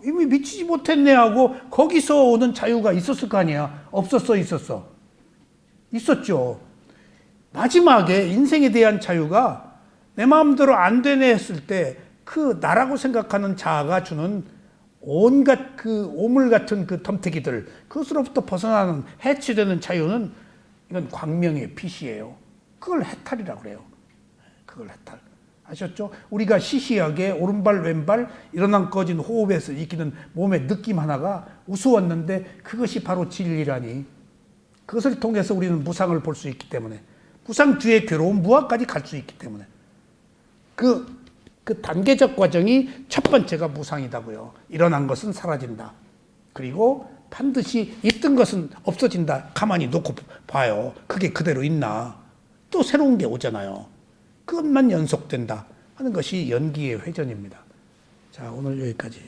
이미 미치지 못했네 하고 거기서 오는 자유가 있었을 거 아니야. 없었어, 있었어? 있었죠. 마지막에 인생에 대한 자유가 내 마음대로 안 되네 했을 때 그 나라고 생각하는 자아가 주는 온갖 그 오물 같은 그 덤태기들 그것으로부터 벗어나는 해체되는 자유는 이건 광명의 빛이에요. 그걸 해탈이라고 그래요. 그걸 해탈. 아셨죠? 우리가 시시하게 오른발 왼발 일어난 꺼진 호흡에서 이기는 몸의 느낌 하나가 우스웠는데 그것이 바로 진리라니. 그것을 통해서 우리는 무상을 볼 수 있기 때문에 무상 뒤에 괴로운 무아까지 갈 수 있기 때문에 그 단계적 과정이 첫 번째가 무상이다고요. 일어난 것은 사라진다. 그리고 반드시 있던 것은 없어진다. 가만히 놓고 봐요. 그게 그대로 있나. 또 새로운 게 오잖아요. 그것만 연속된다 하는 것이 연기의 회전입니다. 자, 오늘 여기까지.